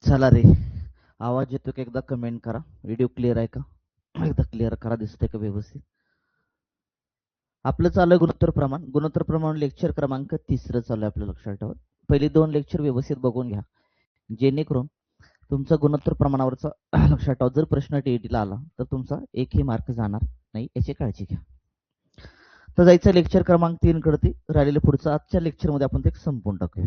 चला रे, आवाज येतो का एकदा कमेंट करा. व्हिडिओ क्लिअर आहे का? एकदा क्लिअर करा, दिसतंय का व्यवस्थित? आपलं चालू आहे गुणोत्तर प्रमाण लेक्चर क्रमांक 3 चालू आहे. आपलं लक्षात ठेवा, पहिली 2 लेक्चर व्यवस्थित बघून घ्या, जेणेकरून तुमचा गुणोत्तर प्रमाणावरचा लक्षात ठेवा, जर प्रश्न टीईटीला आला तर तुमचा एकही मार्क जाणार नाही, याची काळजी घ्या. तर जायचं लेक्चर क्रमांक 3 कडे. राहिलेलं पुढचं आजच्या लेक्चरमध्ये आपण ते संपवून टाकूया.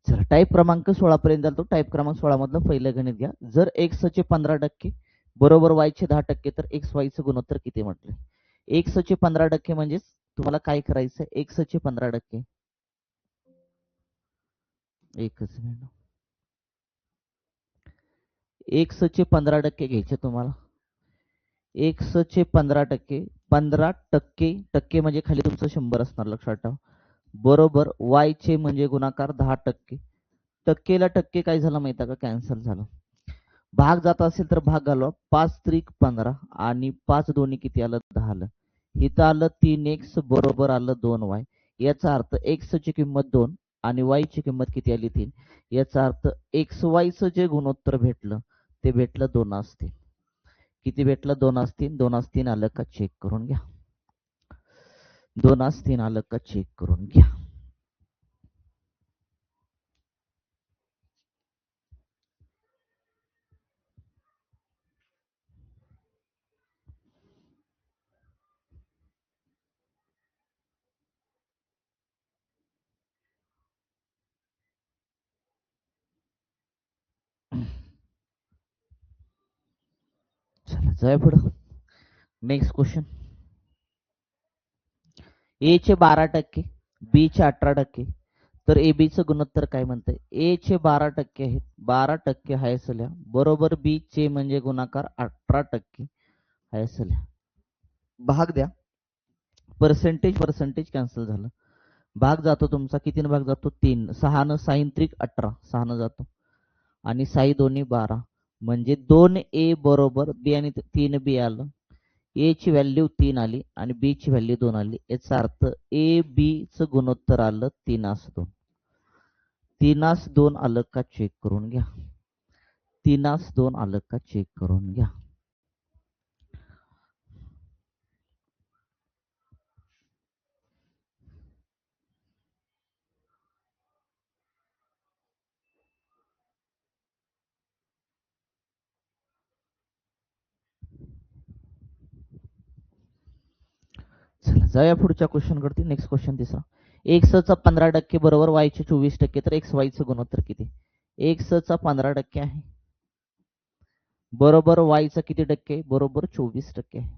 चला, टाईप क्रमांक 16 पर्यंत जातो. टाईप क्रमांक 16 मधलं पहिलं गणित घ्या. जर x चे 15% बरोबर y चे 10% तर x y चं गुणोत्तर किती म्हटलंय? x चे 15% म्हणजे तुम्हाला काय करायचं? x चे 15%, एकच मिनिट, x चे 15% घ्यायचे तुम्हाला. x चे 15%, 15% टक्के म्हणजे खाली तुमचं 100 असणार, लक्षात ठेवा. बरोबर y चे म्हणजे गुणाकार 10%. टक्केला टक्के काय झालं माहिती आहे का? कॅन्सल झालं. भाग जात असेल तर भाग घालवा. 5 त्रिक 15 आणि 5 दोन्ही किती आलं? 10 आलं. इथं आलं 3x बरोबर आलं 2y. याचा अर्थ x ची किंमत 2 आणि y ची किंमत किती आली? 3. याचा अर्थ xy चं जे गुणोत्तर भेटलं ते भेटलं 2 किती भेटलं? 2 2 आलं का चेक करून घ्या. 2 आलं का चेक करून घ्या. चला जाऊया पुढं. Next question. ए चे 12%, बी चे 18%, तर ए बी चं गुणोत्तर काय म्हणतंय? ए चे 12% आहेत, 12% आहे असल्या बरोबर बी चे म्हणजे गुणाकार 18% आहे असल्या. भाग द्या. पर्सेंटेज कॅन्सल झालं. भाग जातो तुमचा, कितीनं भाग जातो? 3. 6 न 6 त्रिक 18, 6 न जातो आणि 6 दोन्ही 12 म्हणजे 2a बरोबर बी आणि 3b आलं. ए ची व्हॅल्यू 3 आली आणि बी ची व्हॅल्यू 2 आली. याचा अर्थ ए बी चं गुणोत्तर आलं 3:2. 3:2 आलं का चेक करून घ्या. 3:2 आलं का चेक करून घ्या. चला जाऊया पुढच्या क्वेश्चन कडे. नेक्स्ट क्वेश्चन तिसरा. x चा 15% बरोबर y चे 24%, तर x y चं गुणोत्तर किती? x चा 15% आहे बरोबर y चा किती टक्के? बरोबर 24% आहे.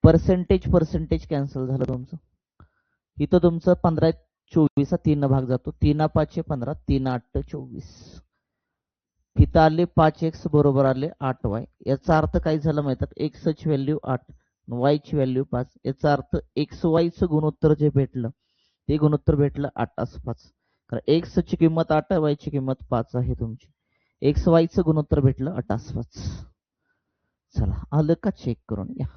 पर्सेंटेज कॅन्सल झालं तुमचं. इथं तुमचं 15 24 3 भाग जातो. 3 5 15, 3 8 24. इथं आले 5x बरोबर आले 8y. याचा अर्थ काय झालं माहिती आहे? x ची व्हॅल्यू 8, y ची व्हॅल्यू 5. याचा अर्थ x y चं गुणोत्तर जे भेटलं ते गुणोत्तर भेटलं 8:5. कारण x ची किंमत 8 आहे, y ची किंमत 5 आहे तुमची. x y चं गुणोत्तर भेटलं 8:5. चला आलं का चेक करून घ्या.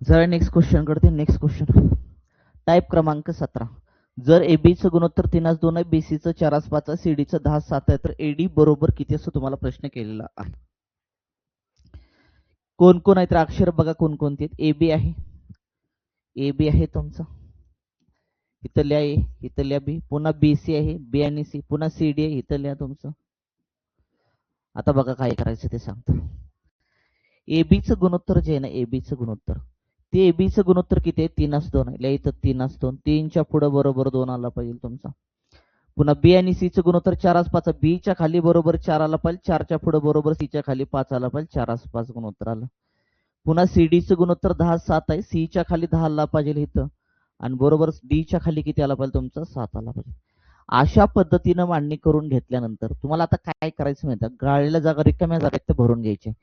जरा नेक्स्ट क्वेश्चन करते. नेक्स्ट क्वेश्चन टाईप क्रमांक 17. जर AB चं गुणोत्तर 3:2 आहे, BC चं 4:5 आहे, CD चं 10:7 आहे, तर AD बरोबर किती असं तुम्हाला प्रश्न केलेला आहे. कोण कोण आहे तर अक्षर बघा कोणकोणती आहेत. AB आहे, AB आहे तुमचा, इथं लिहा A, इथं लिहा B, पुन्हा BC आहे, B आणि C, पुन्हा CD आहे, इथं लिहा तुमचं. आता बघा काय करायचं ते सांगतो. AB चं गुणोत्तर जे आहे ना, AB चं गुणोत्तर, ते AB चं गुणोत्तर किती आहे? 3:2 आहे. लिहा इथं 3:2. 3च्या पुढे बरोबर 2 आला पाहिजे तुमचा. पुन्हा B आणि C चं गुणोत्तर 4:5. B च्या खाली बरोबर 4 आला पाहिजे, 4च्या पुढे बरोबर C च्या खाली 5 आला पाहिजे, 4:5 गुणोत्तर आलं. पुन्हा CD चं गुणोत्तर 10:7 आहे, C च्या खाली 10 आला पाहिजे इथं आणि बरोबर D च्या खाली किती आला पाहिजे तुमचा? 7 आला पाहिजे. अशा पद्धतीनं मांडणी करून घेतल्यानंतर तुम्हाला आता काय करायचं माहिती आहे? गाळलेल्या जागा, रिकाम्या जागा भरून घ्यायच्या.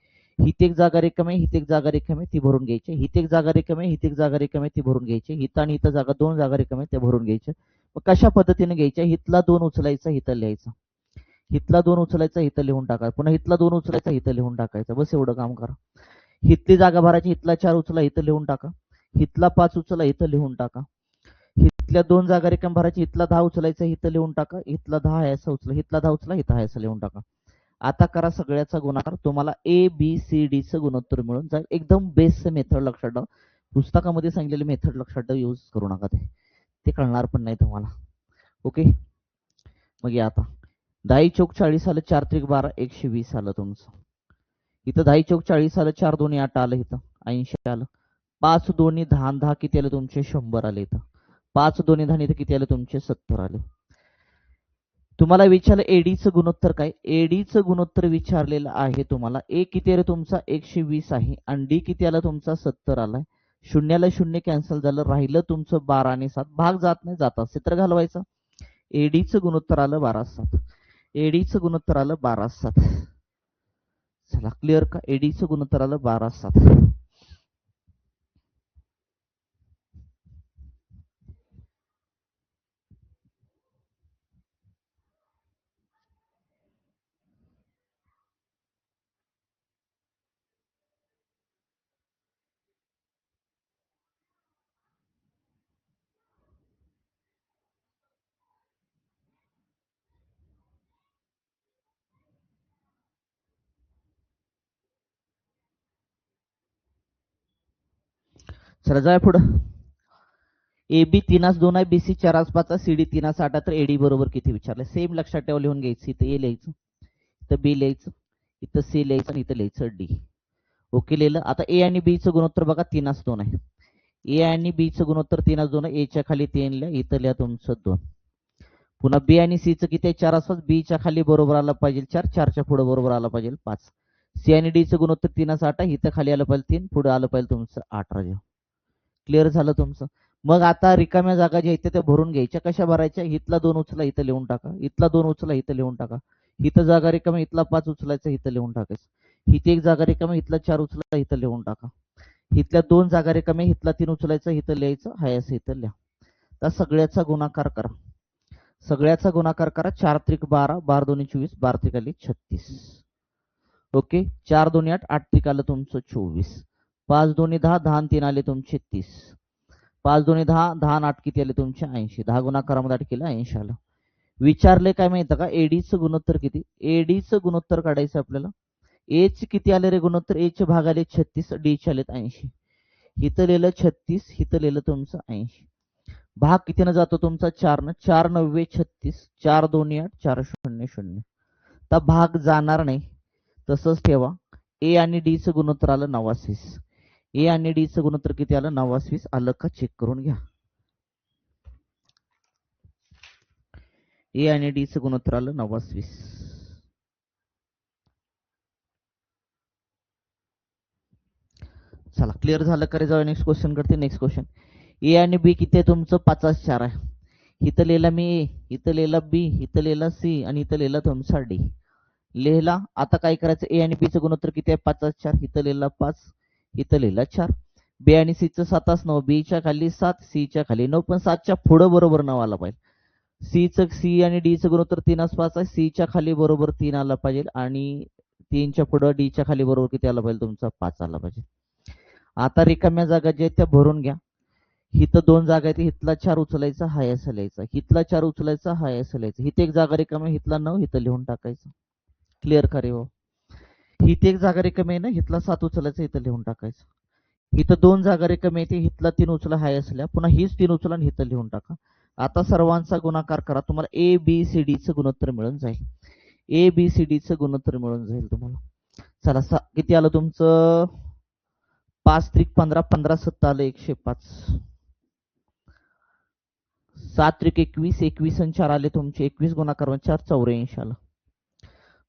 हित एक जागा रिकामी आहे, हित एक जागा रिकामी आहे, ती भरून घ्यायची. हित एक जागा रिकामी आहे, हित एक जागा रिकामी आहे, ती भरून घ्यायची. हित आणि हित जागा दोन जागा रिकामी आहेत, त्या भरून घ्यायच्या. मग कशा पद्धतीने घ्यायच्या? हितला 2 उचलायचा, हित लिहायचा. हितला 2 उचलायचा, हित लिहून टाकायचा. पुन्हा हितला 2 उचलायचा, हित लिहून टाकायचा. बस एवढं काम करा. हितली जागा भरायची, हितला 4 उचला, हित लिहून टाका. हितला 5 उचला, हित लिहून टाका. हितल्या 2 जागा रिकाम भरायची, हितला 10 उचलायचा, हित लिहून टाका. हितला 10 आहे असं उचला, हितला 10 उचला, हित आहे असं लिहून टाका. आता करा सगळ्याचा गुणाकार. तुम्हाला ए बी सी डी चं गुणोत्तर मिळून जाईल. एकदम बेस्ट मेथड लक्षात ठेवा. पुस्तकामध्ये सांगितलेले मेथड लक्षात ठेवा, यूज करू नका ते कळणार पण नाही तुम्हाला. ओके, मग या आता 10 चौक 40 आलं, 4 त्रिक 12, 120 आलं तुमचं. इथं 10 चौक 40 आलं, 4 दोन्ही 8 आलं, इथं 80 आलं. 5 दोन्ही 10, 10 किती आले तुमचे? 100 आले. इथं 5 दोन्ही 10, इथं किती आले तुमचे? 70 आले. तुम्हाला विचारलं एडीचं गुणोत्तर काय? एडीचं गुणोत्तर विचारलेलं आहे तुम्हाला. ए किती आलं तुमचा? 120 आहे आणि डी किती आला तुमचा? 70 आलाय. शून्याला शून्य कॅन्सल झालं, राहिलं तुमचं 12 आणि 7. भाग जात नाही, जाता चित्र घालवायचं. एडीचं गुणोत्तर आलं 12/7. एडीचं गुणोत्तर आलं 12/7. चला क्लिअर का? एडीचं गुणोत्तर आलं 12/7. चला जाऊया पुढं. ए बी 3/2 आहे, बीसी 4/5, सीडी 3/8, तर एडी बरोबर किती विचारलं? सेम लक्षात ठेवा, लिहून घ्यायचं. इथं ए लिहायचं, इथं बी लिहायचं, इथं सी लिहायचं आणि इथं लिहायचं डी. ओके लिहिलं. आता ए आणि बी चं गुणोत्तर बघा 3/2 आहे. ए आणि बी चं गुणोत्तर 3/2 आहे. ए च्या खाली 3 लिहा, इथं लिहा तुमचं 2. पुन्हा बी आणि सी चं किती आहे? 4/5. बी च्या खाली बरोबर आला पाहिजे 4, 4 च्या पुढे बरोबर आला पाहिजे 5. सी आणि डी चं गुणोत्तर 3/8 आहे. इथं खाली आलं पाहिजे 3, पुढे आलं पाहिजे तुमचं 8 राजा. क्लिअर झालं तुमचं. मग आता रिकाम्या जागा ज्या आहेत त्या भरून घ्यायच्या. कशा भरायच्या? हितला 2 उचला, इथं लिहून टाका. इथला 2 उचला, इथं लिहून टाका. इथं जागा रिकामी, इथला 5 उचलायचा, इथं लिहून टाकायचं. इथे एक जागा रिकामी, इथला 4 उचला, इथं लिहून टाका. इथल्या 2 जागा रिकामी, इथला 3 उचलायचा, इथं लिहायचं, हाय असं इथं लिहा. तर सगळ्याचा गुणाकार करा. सगळ्याचा गुणाकार करा. 4 त्रिक 12, 12 दोन्ही 24, 12 त्रिकाली 36. ओके, 4 दोन्ही 8, 8 त्रिक आलं तुमचं 24. 5 दोन्ही 10, 10 आणि 3 आले तुमचे 30. 5 दोन्ही 10, 10 आणि 8 किती आले तुमचे? 80. 10 गुणाकारामध्ये 8 केलं, 80 आलं. विचारले काय माहिती का? एडीचं गुणोत्तर किती? एडीचं गुणोत्तर काढायचं आपल्याला. ए चे किती आले रे गुणोत्तर? ए चे भाग आले 36, डी चे आलेत 80. इथं लिहिलं 36, इथं लिहिलं तुमचं 80. भाग कितीनं जातो तुमचा? 4 न. 4 9 36, 4 2 8, 4 0 0. तर भाग जाणार नाही, तसंच ठेवा. ए आणि डी चं गुणोत्तर आलं 29. ए आणि डी चं गुणोत्तर किती आलं? 29 आलं का? चेक करून घ्या. ए आणि डी चं गुणोत्तर आलं 29. चला क्लिअर झालं का रे? जाऊया नेक्स्ट क्वेश्चन करते. Next question. ए आणि बी किती आहे तुमचं? 5/4 आहे. इथं लिहिला मी ए, इथं लिहिला बी, इथं लिहिला सी आणि इथं लिहिला तुमचा डी. लिहिला. आता काय करायचं? ए आणि बी चं गुणोत्तर किती आहे? 5/4. इथं लिहिला 5, इथं लिहिला 4. बी आणि सी चं 7/9, बी च्या खाली 7, सी च्या खाली 9, पण 7 च्या पुढे बरोबर 9 आला पाहिजे. सी आणि डी चं गुणोत्तर 3/5 आहे. सी च्या खाली बरोबर 3 आला पाहिजे आणि 3 च्या पुढे डी च्या खाली बरोबर किती आला पाहिजे तुमचा? 5 आला पाहिजे. आता रिकाम्या जागा ज्या आहेत त्या भरून घ्या. इथं 2 जागा आहेत, इथला 4 उचलायचा, हाय असं लिहायचा. इथला 4 उचलायचा, हाय असं लिहायचं. इथे एक जागा रिकामी, इथला 9, इथं लिहून टाकायचं. क्लिअर का रे हो? इथे एक जागा रिकामी आहे ना, इथला 7 उचलायचा, इथं लिहून टाकायचं. इथं 2 जागा रिकामी येते, इथला 3 उचला, हाय असं लिहा. पुन्हा हीच 3 उचला आणि इथं लिहून टाका. आता सर्वांचा गुणाकार करा. तुम्हाला ए बी सी डी चं गुणोत्तर मिळून जाईल. ए बी सी डी चं गुणोत्तर मिळून जाईल तुम्हाला. चला किती आलं तुमचं? 5 त्रिक 15, 15 7 आलं 105. 7 त्रिक 21, 21 आणि 4 आले तुमचे 21 गुणाकार 4, 84 आलं.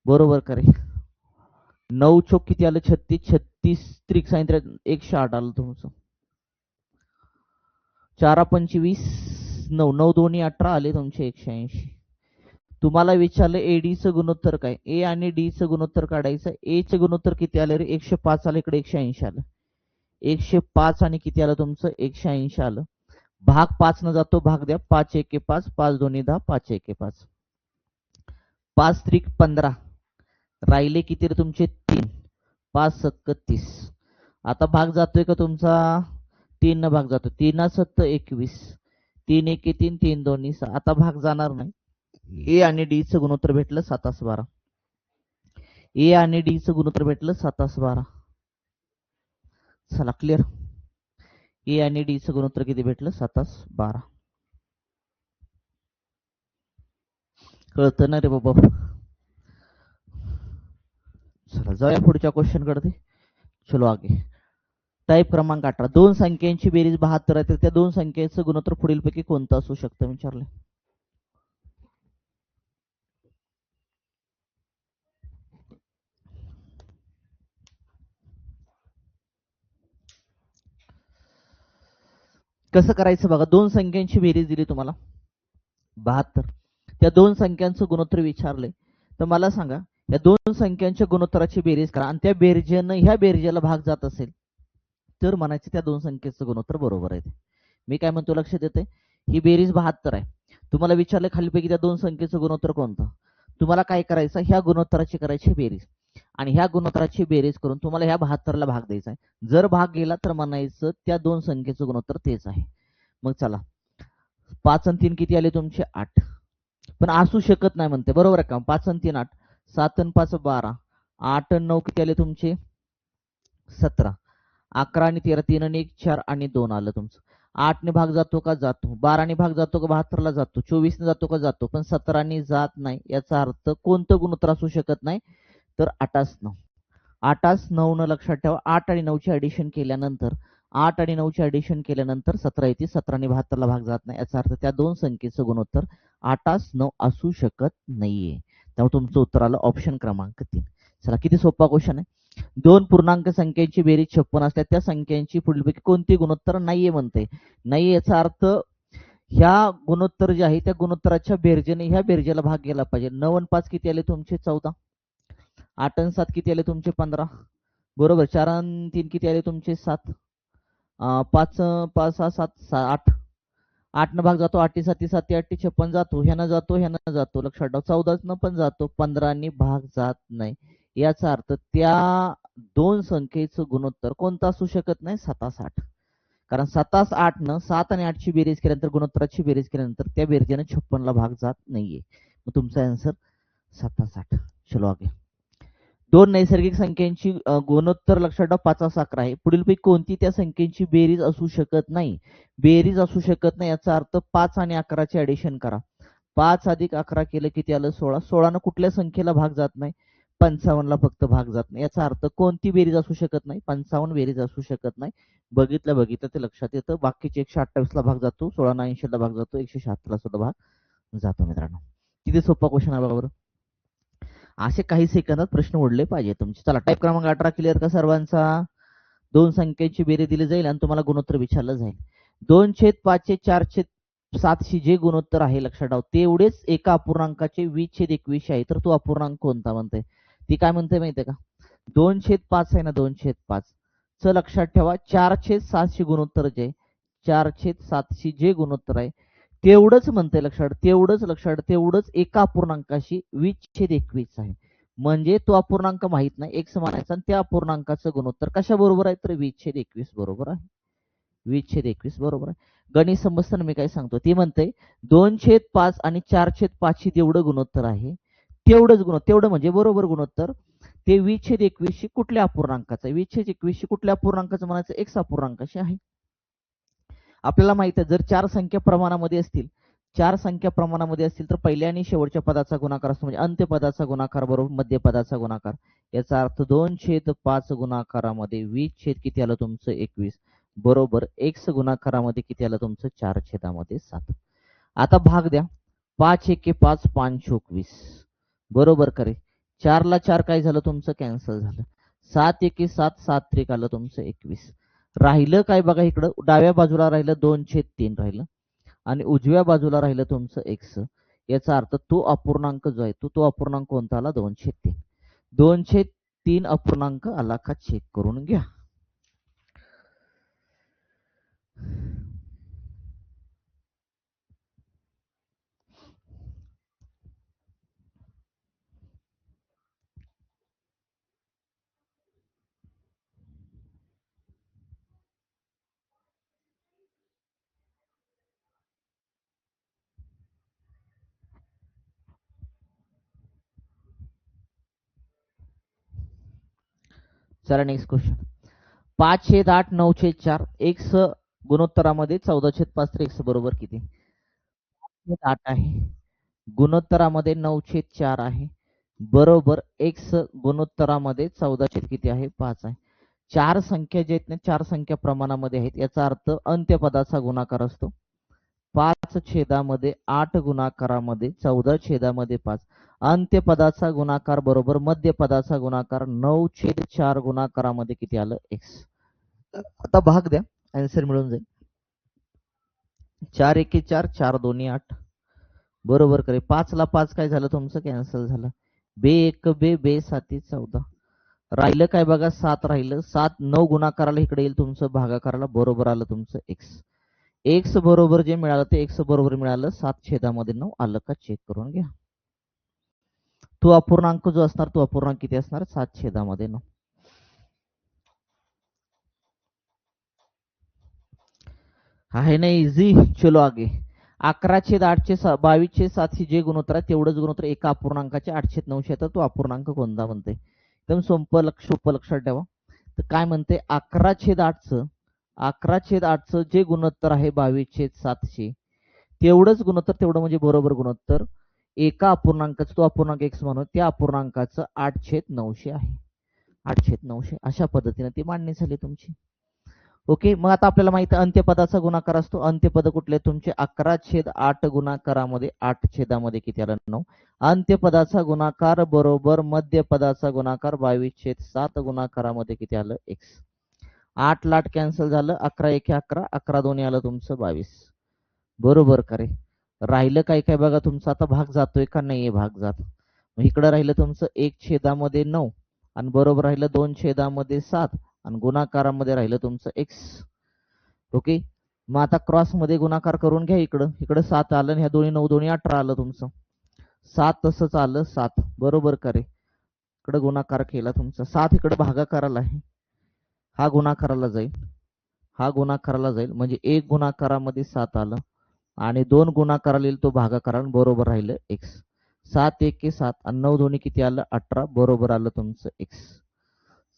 बरोबर करे. 9 चौक किती आलं? 36, 36 त्रिक सांगितलं 108 आलं तुमचं. 4 25 9, 9 दोन्ही 18 आले तुमचे 180. तुम्हाला विचारलं एडीचं गुणोत्तर काय, ए आणि डी चं गुणोत्तर काढायचं. ए चं गुणोत्तर किती आलं रे, 105 आलं, इकडे 180 आलं. 105 आणि किती आलं तुमचं, 180 आलं. भाग 5 न जातो भाग द्या, 5 1 5, 5 2 10, 5 1 5, 5 3 15, राहिले किती रे तुमचे 3, 5 7 30. आता भाग जातोय का तुमचा, 3 न भाग जातो, 3 7 21, 3 1 3, 3 2 6. आता भाग जाणार नाही. ए आणि डी चं गुणोत्तर भेटलं 7 12. ए आणि डी चं गुणोत्तर भेटलं 7 12. चला क्लिअर. ए आणि डी चं गुणोत्तर किती भेटलं, 7 12. कळतं ना रे बाबा. चला जाऊया पुढच्या क्वेश्चन कडे. चलो आगे. टाईप क्रमांक 18, दोन संख्यांची बेरीज 72 आहे तर त्या दोन संख्येचं गुणोत्तर पुढीलपैकी कोणतं असू शकतं विचारले. कसं करायचं बघा, दोन संख्यांची बेरीज दिली तुम्हाला 72, त्या दोन संख्यांचं गुणोत्तर विचारले तर मला सांगा या दोन संख्यांच्या गुणोत्तराची बेरीज करा आणि त्या बेरजेनं ह्या बेरजेला भाग जात असेल तर म्हणायचं त्या दोन संख्येचं गुणोत्तर बरोबर आहे. मी काय म्हणतो लक्षात येते, ही बेरीज 72 आहे. तुम्हाला विचारलं खालीपैकी त्या दोन संख्येचं गुणोत्तर कोणतं, तुम्हाला काय करायचं, ह्या गुणोत्तराची करायची बेरीज आणि ह्या गुणोत्तराची बेरीज करून तुम्हाला ह्या 72 ला भाग द्यायचा आहे. जर भाग गेला तर म्हणायचं त्या दोन संख्येचं गुणोत्तर तेच आहे. मग चला 5 आणि 3 किती आले तुमचे 8, पण असू शकत नाही म्हणते, बरोबर आहे का. 5 आणि 3 8, 7 आणि 5 12, 8 आणि 9 किती आले तुमचे 17, 11 आणि 13, 3 आणि 1 4 आणि 2 आलं तुमचं. 8 ने भाग जातो का, जातो. 12 ने भाग जातो का 72 ला जातो. 24 ने जातो का, जातो. पण 17 ने जात नाही. याचा अर्थ कोणतं गुणोत्तर असू शकत नाही तर 8 9. 8 9 न लक्षात ठेवा. 8 आणि 9 ची ऍडिशन केल्यानंतर 8 आणि 9 ची ऍडिशन केल्यानंतर 17 येते. 17 ने 72 ला भाग जात नाही. याचा अर्थ त्या दोन संख्येचं गुणोत्तर 8 9 असू शकत नाहीये. त्यामुळे तुमचं उत्तर आलं ऑप्शन क्रमांक 3. चला किती सोपा क्वेश्चन आहे. दोन पूर्णांक संख्येची बेरीज 56 असल्या त्या संख्यांची पुढीलपैकी कोणती गुणोत्तर नाहीये म्हणते. नाही याचा अर्थ ह्या गुणोत्तर जे आहे त्या गुणोत्तराच्या बेरजेने ह्या बेरजेला भाग गेला पाहिजे. 9 आणि 5 किती आले तुमचे 14, 8 आणि 7 किती आले तुमचे 15, बरोबर. 4 आणि 3 किती आले तुमचे 7, 5 5 6 7 8, 8 न भाग जातो, 8 7 7 8 56 जातो, ह्यानं जातो ह्यानं जातो, लक्षात ठेवा. 14 न पण जातो, 15 ने भाग जात नाही. याचा अर्थ त्या दोन संख्येचं गुणोत्तर कोणतं असू शकत नाही, 7 8. कारण 7 8 न 7 आणि 8 ची बेरीज केल्यानंतर गुणोत्तराची बेरीज केल्यानंतर त्या बेरजेने 56 ला भाग जात नाहीये. मग तुमचा आन्सर 7 8. चलो आगे. दोन नैसर्गिक संख्यांची गुणोत्तर लक्षात ठेवा 5 11 आहे. पुढीलपैकी कोणती त्या संख्येची बेरीज असू शकत नाही. बेरीज असू शकत नाही याचा अर्थ 5 आणि 11 चे ऍडिशन करा. 5 अधिक 11 केलं किती आलं 16. 16 न कुठल्या संख्येला भाग जात नाही, 55 ला फक्त भाग जात नाही. याचा अर्थ कोणती बेरीज असू शकत नाही, 55 बेरीज असू शकत नाही. बघितलं ते लक्षात येतं. बाकीचे 128 ला भाग जातो, 16 न 80 ला भाग जातो, 176 ला सुद्धा भाग जातो. मित्रांनो किती सोपा क्वेश्चन आहे बघा. असे काही सेकंदात प्रश्न उडले पाहिजे तुमचे. चला टाईप क्रमांक 18 क्लिअर का सर्वांचा. दोन संख्येची बेरीज दिली जाईल आणि तुम्हाला गुणोत्तर विचारलं जाईल. 2/5 4/7 शी जे गुणोत्तर आहे लक्षात ठेवा तेवढेच एका अपूर्णांकाचे 20/21 आहे. तर तो अपूर्णांक कोणता म्हणते, ती काय म्हणते माहितीये का, 2/5 आहे ना, 2/5 च लक्षात ठेवा 4/7 शी गुणोत्तर जे 4/7 शी जे गुणोत्तर आहे तेवढंच म्हणते लक्षात, तेवढंच एका अपूर्णांकाशी 20/21 आहे. म्हणजे तो अपूर्णांक माहित नाही, एक्स मानायचा आणि त्या अपूर्णांकाचं गुणोत्तर कशा बरोबर आहे तर 20/21 बरोबर आहे. 20/21 बरोबर आहे. गणित समजताना मी काय सांगतो ती म्हणते 2/5 आणि 4/5 शी जेवढं गुणोत्तर आहे तेवढं म्हणजे बरोबर गुणोत्तर ते 20/21 शी कुठल्या अपूर्णांकाचं आहे, 20/21 शी कुठल्या अपूर्णांकाचं म्हणायचं, एक्स अपूर्णांकाशी आहे. आपल्याला माहित आहे जर चार संख्या प्रमाणामध्ये असतील तर पहिल्या आणि शेवटच्या पदाचा गुणाकार असतो, म्हणजे अंत्यपदाचा गुणाकार बरोबर मध्यपदाचा गुणाकार. याचा अर्थ 2/5 गुणाकारामध्ये 20 किती आलं तुमचं 21 बरोबर एक्स गुणाकारामध्ये किती आलं तुमचं 4/7. आता भाग द्या. 5 1 5 5 21 बरोबर करे. 4 ला 4 काय झालं तुमचं कॅन्सल झालं. 7 1 7 7 3 आलं तुमचं 21. राहिलं काय बघा इकडं डाव्या बाजूला राहिलं 2/3 राहिलं आणि उजव्या बाजूला राहिलं तुमचं एक्स. याचा अर्थ तो अपूर्णांक जो आहे तो अपूर्णांक कोणता आला 2/3. 2/3 अपूर्णांक आला का चेक करून घ्या. चला नेक्स्ट क्वेश्चन. 5/8 9/4 एक्स गुणोत्तरामध्ये 14/5 तर एक्स बरोबर किती? 8 आहे, गुणोत्तरामध्ये 9/4 आहे, बरोबर एक्स गुणोत्तरामध्ये 14 किती आहे 5 आहे. चार संख्या जे आहेत ना चार संख्या प्रमाणामध्ये आहेत, याचा अर्थ अंत्यपदाचा गुणाकार असतो. 5/8 गुणाकारामध्ये 14/5. अंत्यपदाचा गुणाकार बरोबर मध्यपदाचा गुणाकार 9/4 गुणाकारामध्ये किती आलं एक्स. आता भाग द्या, आन्सर मिळून जाईल. 4 एके 4, 4 दोन्ही 8, बरोबर करे. 5 ला 5 काय झालं तुमचं कॅन्सल झालं. बे 1 बे, बे 7 14. राहिलं काय बघा 7 राहिलं. 7 9 गुणाकाराला इकडे येईल तुमचं भागाकाराला, बरोबर आलं तुमचं एक्स. एक्स बरोबर जे मिळालं ते एक्स बरोबर मिळालं 7/9 आलं का चेक करून घ्या. तो अपूर्णांक जो असणार तो अपूर्णांक किती असणार 7/9. आहे ना इझी. चलो आगे. 11/8 22/7 जे गुणोत्तर आहे तेवढंच गुणोत्तर एका अपूर्णांकाचे 8/9 तर तो अपूर्णांक कोणता म्हणते. एकदम सोपं लक्षात ठेवा. तर काय म्हणते 11/8चं जे गुणोत्तर आहे 22/7 तेवढंच गुणोत्तर, तेवढं म्हणजे बरोबर गुणोत्तर एका अपूर्णांकाचं, तो अपूर्णांक एक्स म्हणून त्या अपूर्णांकाचं 8/9 आहे. 8/9 अशा पद्धतीने ती मांडणी झाली तुमची. ओके. मग आता आपल्याला माहिती आहे अंत्यपदाचा गुणाकार असतो. अंत्यपद कुठले तुमचे 11/8 गुणाकारामध्ये 8/मध्ये किती आलं 9. अंत्यपदाचा गुणाकार बरोबर मध्यपदाचा गुणाकार 22/7 गुणाकारामध्ये किती आलं एक्स. 8 ला 8 कॅन्सल झालं. 11 एके 11, 11 दोन्ही आलं तुमचं 22, बरोबर करे. राहिलं काय काय बघा तुमचा आता भाग जातोय का नाहीये भाग जात. मग इकडं राहिलं तुमचं 1/9 आणि बरोबर राहिलं 2/7 आणि गुणाकारामध्ये राहिलं तुमचं एक्स. ओके. मग आता क्रॉस मध्ये गुणाकार करून घ्या. इकडं इकडं 7 आलं, ह्या दोन्ही 9 दोन्ही 18 आलं तुमचं. 7 तसंच आलं 7, बरोबर करे. इकडं गुणाकार केला तुमचा 7, इकडे भागाकाराला आहे, हा गुणाकाराला जाईल, हा गुणाकाराला जाईल, म्हणजे 1 गुणाकारामध्ये 7 आलं आणि 2 गुणाकाराला येईल तो भागाकाराला, बरोबर राहिलं एक्स. 7 एके 7 आणि 9 दोन्ही किती आलं 18, बरोबर आलं तुमचं एक्स.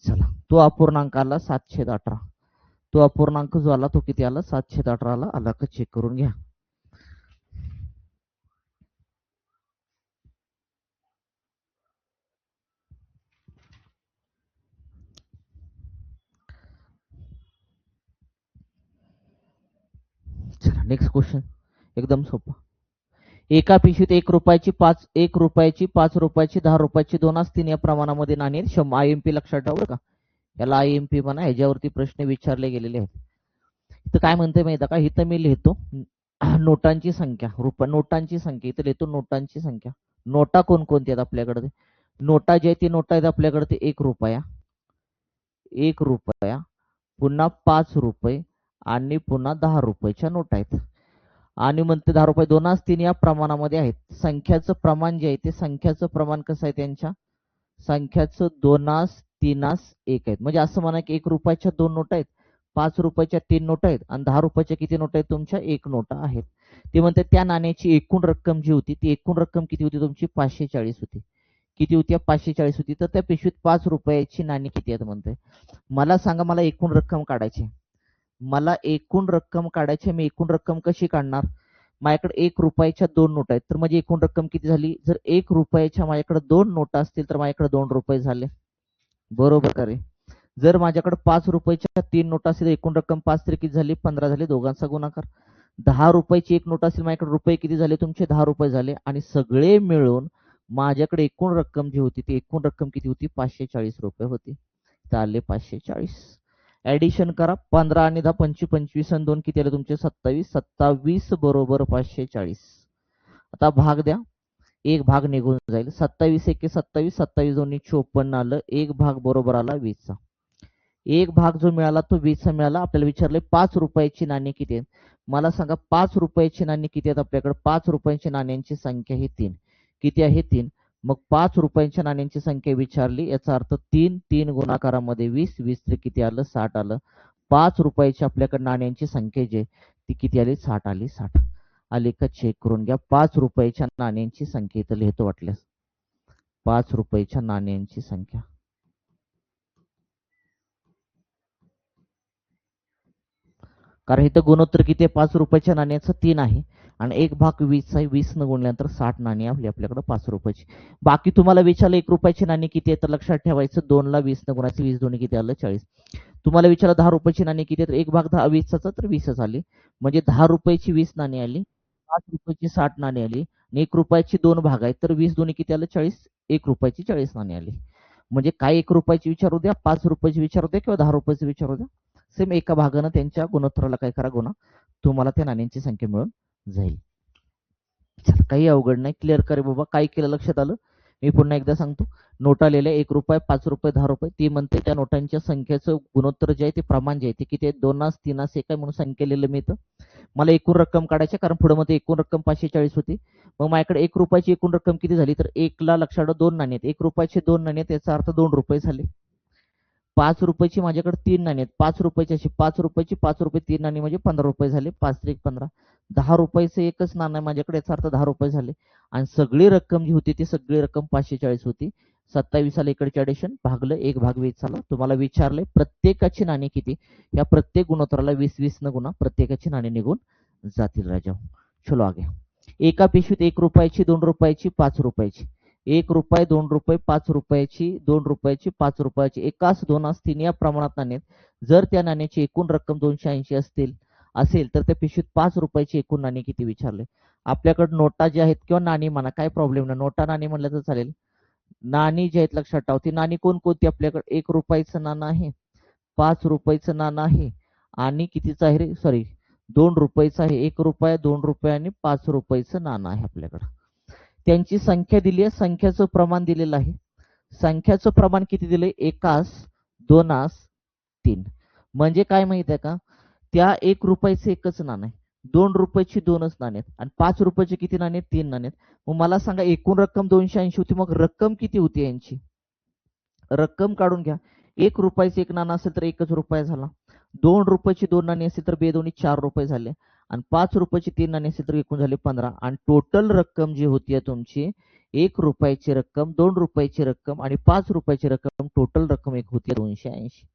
चला तो अपूर्णांक आला 7/18. तो अपूर्णांक जो आला तो किती आला 7/18 आला का चेक करून घ्या. चला नेक्स्ट क्वेश्चन एकदम सोपा. एका पिशवीत 1 रुपयाची 5 1 रुपयाची 5 रुपयाची 10 रुपयाची 2 असतील या प्रमाणामध्ये नाणी IMP लक्षात ठेवा का. याला IMP म्हणा, याच्यावरती प्रश्न विचारले गेलेले आहेत. इथं काय म्हणते माहिती का, इथं मी लिहितो नोटांची संख्या, नोटांची संख्या इथं लिहितो नोटांची संख्या. नोटा कोणकोणत्या आहेत आपल्याकडे. नोटा जे आहेत ती नोटा आहेत आपल्याकडे ते 1 रुपया, 1 रुपया, पुन्हा 5 रुपये आणि पुन्हा 10 रुपयाच्या नोटा आहेत. आणि म्हणते 10 रुपये 2 3 या प्रमाणामध्ये आहेत. संख्याचं प्रमाण जे आहे ते संख्याचं प्रमाण कसं आहे त्यांच्या संख्याचं 2 3 1 आहेत. म्हणजे असं म्हणा की 1 रुपयाच्या 2 नोटा आहेत, 5 रुपयाच्या 3 नोटा आहेत आणि 10 रुपयाच्या किती नोटा आहेत तुमच्या 1 नोटा आहेत. ते म्हणते त्या नाण्याची एकूण रक्कम जी होती ती एकूण रक्कम किती होती तुमची 540 होती. किती होती 540 होती. तर त्या पिशवीत 5 रुपयाची नाणी किती आहेत म्हणते. मला सांगा, मला एकूण रक्कम काढायची, मला एकूण रक्कम काढायची. मी एकूण रक्कम कशी काढणार. माझ्याकडे 1 रुपयाच्या 2 नोटा आहेत तर माझी एकूण रक्कम किती झाली. जर 1 रुपयाच्या माझ्याकडे 2 नोटा असतील तर माझ्याकडे 2 रुपये झाले, बरोबर का रे. जर माझ्याकडे 5 रुपयाच्या 3 नोटा असतील एकूण रक्कम 5 तरी किती झाली 15 झाली, दोघांचा गुणाकार. 10 रुपयाची 1 नोट असेल माझ्याकडे रुपये किती झाले तुमचे 10 रुपये झाले आणि सगळे मिळून माझ्याकडे एकूण रक्कम जी होती ती एकूण रक्कम किती होती 540 रुपये होती. तर आले 540. ऍडिशन करा 15 आणि 10 25 25 आणि 2 किती आले तुमचे 27, 27 बरोबर 540. आता भाग द्या, एक भाग निघून जाईल. 27 एके 27, 27 दोन्ही 54 आलं. एक भाग बरोबर आला 20चा. एक भाग जो मिळाला तो 20चा मिळाला. आपल्याला विचारले 5 रुपयाची नाणी किती आहेत. मला सांगा 5 रुपयाची नाणी किती आहेत आपल्याकडे. 5 रुपयाची नाण्यांची संख्या ही 3. किती आहे 3. मग 5 रुपयांच्या नाण्यांची संख्या विचारली, याचा अर्थ 3, 3 गुणाकारामध्ये 20, 20 चे किती आलं 60 आलं. 5 रुपयाची आपल्याकडे नाण्यांची संख्या जी ती किती आली 60 आली. 60 आली का चेक करून घ्या. 5 रुपयाच्या नाण्यांची संख्या इथं लिहितो वाटल्यास. 5 रुपयाच्या नाण्यांची संख्या कारण इथं गुणोत्तर किती आहे 5 रुपयाच्या नाण्याचं 3 आहे आणि एक भाग 20 आहे. 20 न गुणल्यानंतर 60 नाणी आपल्याकडे 5 रुपयाची. बाकी तुम्हाला विचारलं 1 रुपयाची नाणी किती आहे तर लक्षात ठेवायचं 2 ला 20 न गुणायचं 20 दोन्ही किती आलं 40. तुम्हाला विचारलं 10 रुपयाची नाणी किती आहे तर एक भाग 10 20चा तर 20च आली. म्हणजे 10 रुपयाची 20 नाणी आली, 5 रुपयाची 60 नाणी आली आणि 1 रुपयाची 2 भाग आहेत तर 20 दोन्ही किती आलं 40. 1 रुपयाची 40 नाणी आली. म्हणजे काय 1 रुपयाची विचारू द्या, 5 रुपयाची विचारू द्या किंवा 10 रुपयाची विचारू द्या, सेम एका भागानं त्यांच्या गुणोत्तराला काय करा गुणा, तुम्हाला त्या नाण्यांची संख्या मिळून जाईल. काही अवघड नाही. क्लिअर करे बाबा. काय केलं लक्षात आलं. मी पुन्हा एकदा सांगतो. नोटा लिहिल्या 1 रुपये 5 रुपये 10 रुपये. ती म्हणते त्या नोटांच्या संख्येचं गुणोत्तर जे आहे ते प्रमाण जे आहे ते किती आहे 2 3 1 आहे म्हणून संख्या लिहिलं मी इथं. मला एकूण रक्कम काढायची कारण पुढे मध्ये एकूण रक्कम 540 होती. मग माझ्याकडे 1 रुपयाची एकूण रक्कम किती झाली तर 1 ला लक्षात 2 नाणी आहेत. 1 रुपयाचे 2 नाणी आहेत याचा अर्थ 2 रुपये झाले. 5 रुपयाची माझ्याकडे 3 नाणी आहेत. 5 रुपयाची अशी 5 रुपयाची 5 रुपये 3 नाणी म्हणजे 15 रुपये झाले. 5 3 15. 10 रुपयाचं एकच नाणं आहे माझ्याकडे याचा अर्थ 10 रुपये झाले. आणि सगळी रक्कम जी होती ती सगळी रक्कम 540 होती. 27 आलं इकडचे ॲडिशन भागलं 1 भाग 20 झालं. तुम्हाला विचारले प्रत्येकाची नाणी किती. या प्रत्येक गुणोत्तराला 20 20 न गुणा प्रत्येकाची नाणी निघून जातील राजा. चलो आगे. एका पिशवीत 1 रुपयाची 2 रुपयाची 5 रुपयाची 1 रुपये 2 रुपये 5 रुपयाची 2 रुपयाची 5 रुपयाची एकास दोनास 3 या प्रमाणात नाणी. जर त्या नाण्याची एकूण रक्कम 280 असेल तर त्या पिशवीत 5 रुपयाची एकूण नाणी किती विचारले. आपल्याकडे नोटा जे आहेत किंवा नाणी म्हणा काय प्रॉब्लेम नाही. नोटा नाणी म्हणलं तर चालेल. नाणी जे आहेत लक्षात ठेवा. ती नाणी कोणकोणती आपल्याकडे 1 रुपयाचं नाणं आहे, 5 रुपयाचं नाणं आहे आणि कितीचं आहे रे सॉरी 2 रुपयाचं आहे. 1 रुपया 2 रुपये आणि 5 रुपयाचं नाणं आहे आपल्याकडं. त्यांची संख्या दिली आहे. संख्याचं प्रमाण दिलेलं आहे. संख्याचं प्रमाण किती दिले एकास दोनास 3. म्हणजे काय माहित आहे का त्या 1 रुपयाचं एकच नाणं आहे, 2 रुपयाची 2च नाणी आहेत आणि 5 रुपयाची किती नाणी आहेत 3 नाणी आहेत. मग मला सांगा एकूण रक्कम 280 होती. मग रक्कम किती होती यांची रक्कम काढून घ्या. 1 रुपयाचं एक नाणं असेल तर 1च रुपया झाला. 2 रुपयाची 2 नाणी असेल तर 2 दोन्ही 4 रुपये झाले आणि 5 रुपयाची 3 नाणी असेल तर एकूण झाले 15 आणि टोटल रक्कम जी होती तुमची 1 रुपयाची रक्कम 2 रुपयाची रक्कम आणि 5 रुपयाची रक्कम टोटल रक्कम एक होती 280.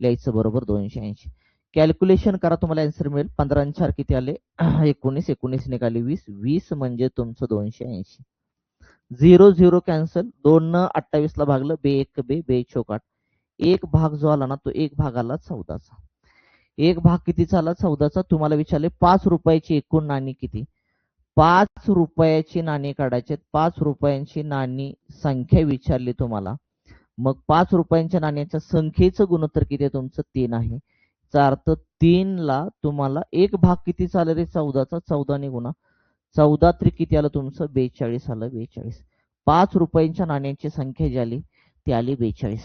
लिहायचं बरोबर 280. कॅल्क्युलेशन करा तुम्हाला आन्सर मिळेल. 15 आणि 4 किती आले 19, 19 निघाले 20, 20 म्हणजे तुमचं 280. 0 0 कॅन्सल. 2 न 28 ला भागलं बे 1 बे बे 4 एक भाग जो आला ना तो एक भाग आला 14चा. एक भाग कितीचा आला 14चा. तुम्हाला विचारले 5 रुपयाची एकूण नाणी किती. 5 रुपयाची नाणी काढायचे. 5 रुपयांची नाणी संख्या विचारली तुम्हाला. मग 5 रुपयांच्या नाण्याच्या संख्येचं गुणोत्तर किती आहे तुमचं 3 आहे. याचा अर्थ 3 ला तुम्हाला एक भाग किती आला रे 14चा. 14 ने गुणा 14 त्रिक किती आलं तुमचं 42 आलं. 42. 5 रुपयांच्या नाण्यांची संख्या जी आली ती आली 42.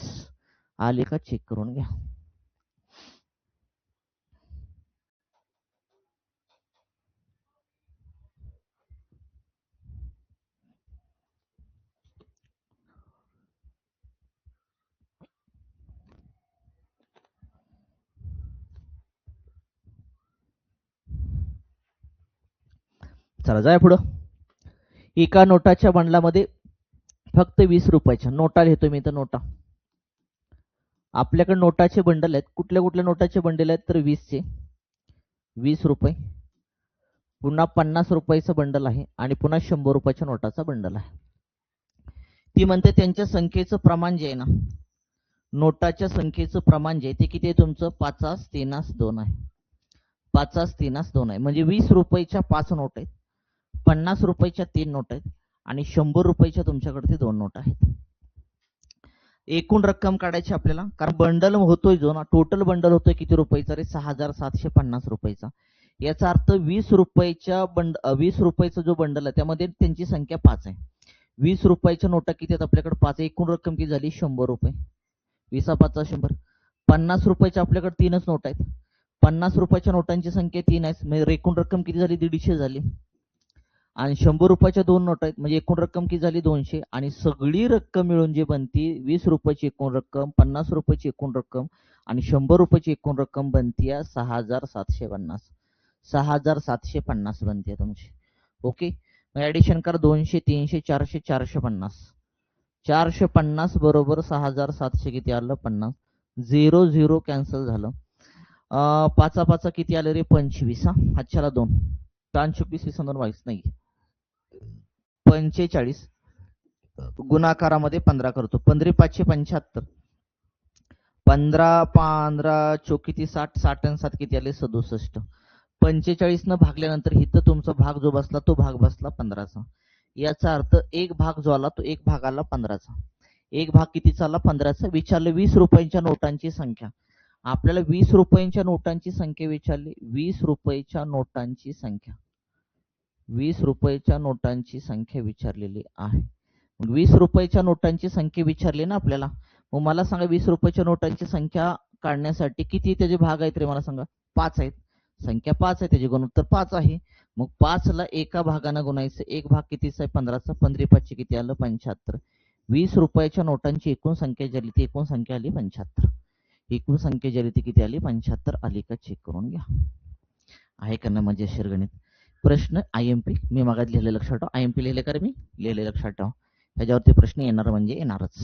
आले का चेक करून घ्या. चला जाय पुढं. एका नोटाच्या बंडलामध्ये फक्त 20 रुपयाच्या नोटा लिहितो मी इथं. नोटा आपल्याकडे नोटाचे बंडल आहेत. कुठल्या कुठल्या नोटाचे बंडल आहेत तर 20चे 20 रुपये, पुन्हा 50 रुपयाचं बंडल आहे आणि पुन्हा 100 रुपयाच्या नोटाचा बंडल आहे. ती म्हणते त्यांच्या संख्येचं प्रमाण जे आहे ना नोटाच्या संख्येचं प्रमाण जे आहे ते किती आहे तुमचं 5 3 2 आहे. 5 3 2 आहे. म्हणजे 20 रुपयाच्या 5 नोट आहेत, 50 रुपयाच्या 3 नोट आहेत आणि 100 रुपयाच्या तुमच्याकडे ते 2 नोट आहेत. एकूण रक्कम काढायची आपल्याला कारण बंडल होतोय जो ना टोटल बंडल होतोय किती रुपयाचा रे 6750 रुपयाचा. याचा अर्थ 20 रुपयाचा जो बंडल आहे त्यामध्ये त्यांची संख्या 5 आहे. 20 रुपयाच्या नोटा किती आहेत आपल्याकडे? 5. एकूण रक्कम किती झाली? 100 रुपये. 20 5 100. 50 रुपयाच्या आपल्याकडे 3च नोट आहेत. 50 रुपयाच्या नोटांची संख्या 3 आहे, म्हणजे एकूण रक्कम किती झाली? 150 झाली. आणि 100 रुपयाच्या 2 नोट आहेत, म्हणजे एकूण रक्कम किती झाली? 200. आणि सगळी रक्कम मिळून जी बनती 20 रुपयाची एकूण रक्कम, 50 रुपयाची एकूण रक्कम आणि 100 रुपयाची एकूण रक्कम बनती 6750. 6750 बनते तुमची. ओके, ऍडिशन करा. 200 300 400 450. 450 बरोबर 6700 किती आलं? 50. 0 0 कॅन्सल झालं. 5 5 किती आले रे? 25. हातच्याला 2. 5 24 22 नाही, 45. गुणाकारामध्ये 15 करतो. 15 5 75. 15 15 चौक किती? 60. 60 आणि 7 किती आले? 67. 45 न भागल्यानंतर इथं तुमचा भाग जो बसला तो भाग बसला 15चा. याचा अर्थ एक भाग जो आला तो एक भाग आला 15चा. एक भाग कितीचा आला? 15चा. विचारलं 20 रुपयांच्या नोटांची संख्या. आपल्याला 20 रुपयांच्या नोटांची संख्या विचारली. 20 रुपयाच्या नोटांची संख्या, 20 रुपयाच्या नोटांची संख्या विचारलेली आहे. 20 रुपयाच्या नोटांची संख्या विचारली ना आपल्याला. मग मला सांगा 20 रुपयाच्या नोटांची संख्या काढण्यासाठी किती त्याचे भाग आहेत रे? मला सांगा. 5 आहेत. संख्या 5 आहे, त्याचे गुणोत्तर 5 आहे. मग 5 ला एका भागानं गुणायचं. एक भाग कितीचा आहे? 15चा. 15 5 किती आलं? 75. 20 रुपयाच्या नोटांची एकूण संख्या झाली ती एकूण संख्या आली 75. एकूण संख्या झाली ती किती आली? 75 आली का? चेक करून घ्या. आहे का ना मजेशीर गणित? प्रश्न IMP मी मागात लिहिले, लक्षात ठेवा. IMP लिहिले का रे? मी लिहिले, लक्षात ठेवा. ह्याच्यावरती प्रश्न येणार म्हणजे येणारच.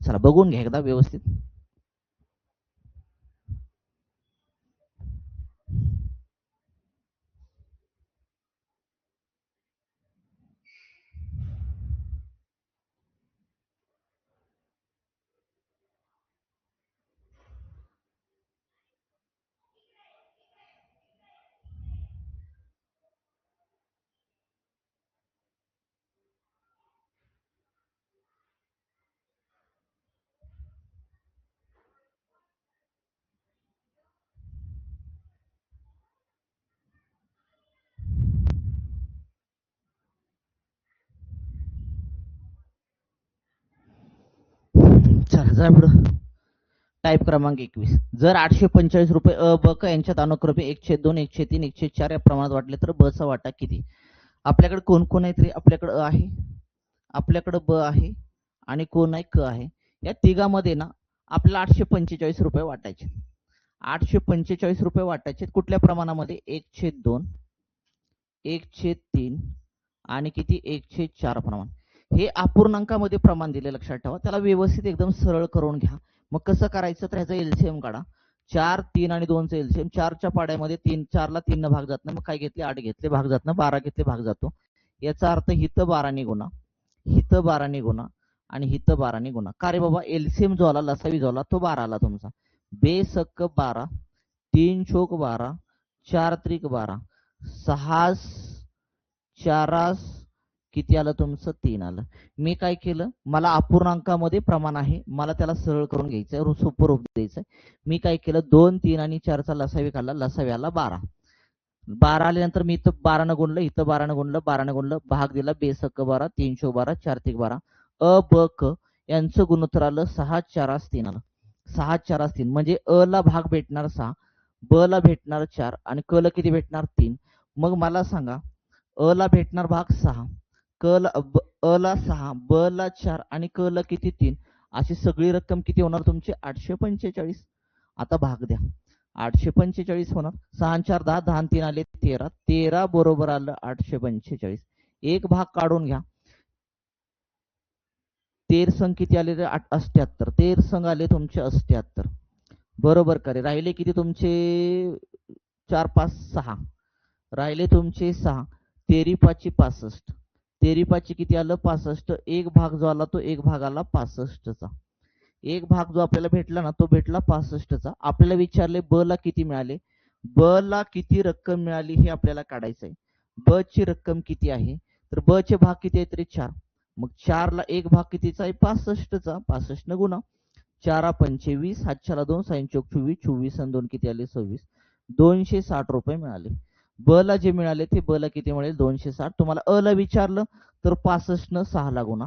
चला बघून घ्या एकदा व्यवस्थित. चला जा पुढं. टाईप क्रमांक 21. जर 845 रुपये अ ब क यांच्यात अनुक्रमे 1/2 1/3 1/4 या प्रमाणात वाटले तर ब चा वाटा किती? आपल्याकडे कोण कोण आहेत रे? आपल्याकडे अ आहे, आपल्याकडे ब आहे आणि कोण आहे? क आहे. या तिघांमध्ये ना आपल्याला 845 रुपये वाटायचे. 845 रुपये वाटायचे कुठल्या प्रमाणामध्ये? 1/2 1/3 आणि किती? 1/4 प्रमाण. हे अपूर्णांकामध्ये प्रमाण दिले, लक्षात ठेवा. त्याला व्यवस्थित एकदम सरळ करून घ्या. मग कसं करायचं? तर ह्याचा एलसीएम काढा. 4 3 आणि 2 चा एलसीएम. 4च्या पाड्यामध्ये 3, 4 ला 3 न भाग जात नाही, मग काय घेतले? 8 घेतले, भाग जात नाही. 12 घेतले, भाग जातो. याचा अर्थ हिथं 12 ने गुणा, हिथं 12 ने गुणा आणि हिथं 12 ने गुणा. का रे बाबा? एलसीएम जो आला, लसावी जो आला तो 12 आला तुमचा. बेसक 12, 3 चौक 12, 4 त्रिक 12, 6 4 किती आलं तुमचं? 3 आलं. मी काय केलं? मला अपूर्णांकामध्ये प्रमाण आहे, मला त्याला सरळ करून घ्यायचंय, सोपं रूप द्यायचंय. मी काय केलं? 2 3 आणि 4 चा लसावी काढला, लसाव्याला 12. 12 आल्यानंतर मी इथं 12 न गुणलं, इथं 12 न गुणलं, 12 न गुणलं, भाग दिला. बेसक 12, 3 चौक 12, 4 त्रिक 12. अ ब क यांचं गुणोत्तर आलं 6 4 3 आलं. 6 4 3 म्हणजे अ ला भाग भेटणार 6, ब ला भेटणार 4 आणि क ला किती भेटणार? 3. मग मला सांगा, अ ला भेटणार भाग 6, अ ला 6, ब ला 4 आणि क ला किती? 3. अशी सगळी रक्कम किती होणार तुमची? 845. आता भाग द्या. 845 होणार. 6 4 10, 10 3 आले 13, 13 बरोबर आलं 845. एक भाग काढून घ्या. 13 संघ किती आले? 78. 13 संघ आले तुमचे 78. बरोबर करे. राहिले किती तुमचे? 4 5 6 राहिले तुमचे 6. 13 5 65. 13 5 किती आलं? 65. एक भाग जो आला तो एक भाग आला 65चा. एक भाग जो आपल्याला भेटला ना तो भेटला 65चा. आपल्याला विचारले ब ला किती मिळाले? ब ला किती रक्कम मिळाली हे आपल्याला काढायचं आहे. ब ची रक्कम किती आहे? तर ब चे भाग किती आहेत रे? 4. मग 4 ला एक भाग कितीचा आहे? 65चा. 65 न गुणा. 4 5 20, हातच्याला 2, 6 चौक 24, 24 आणि 2 किती आले? 26. 260 रुपये मिळाले. ब ला जे मिळाले ते ब ला किती मिळेल 260. तुम्हाला अ ला विचारलं तर 65 न 6 ला गुणा,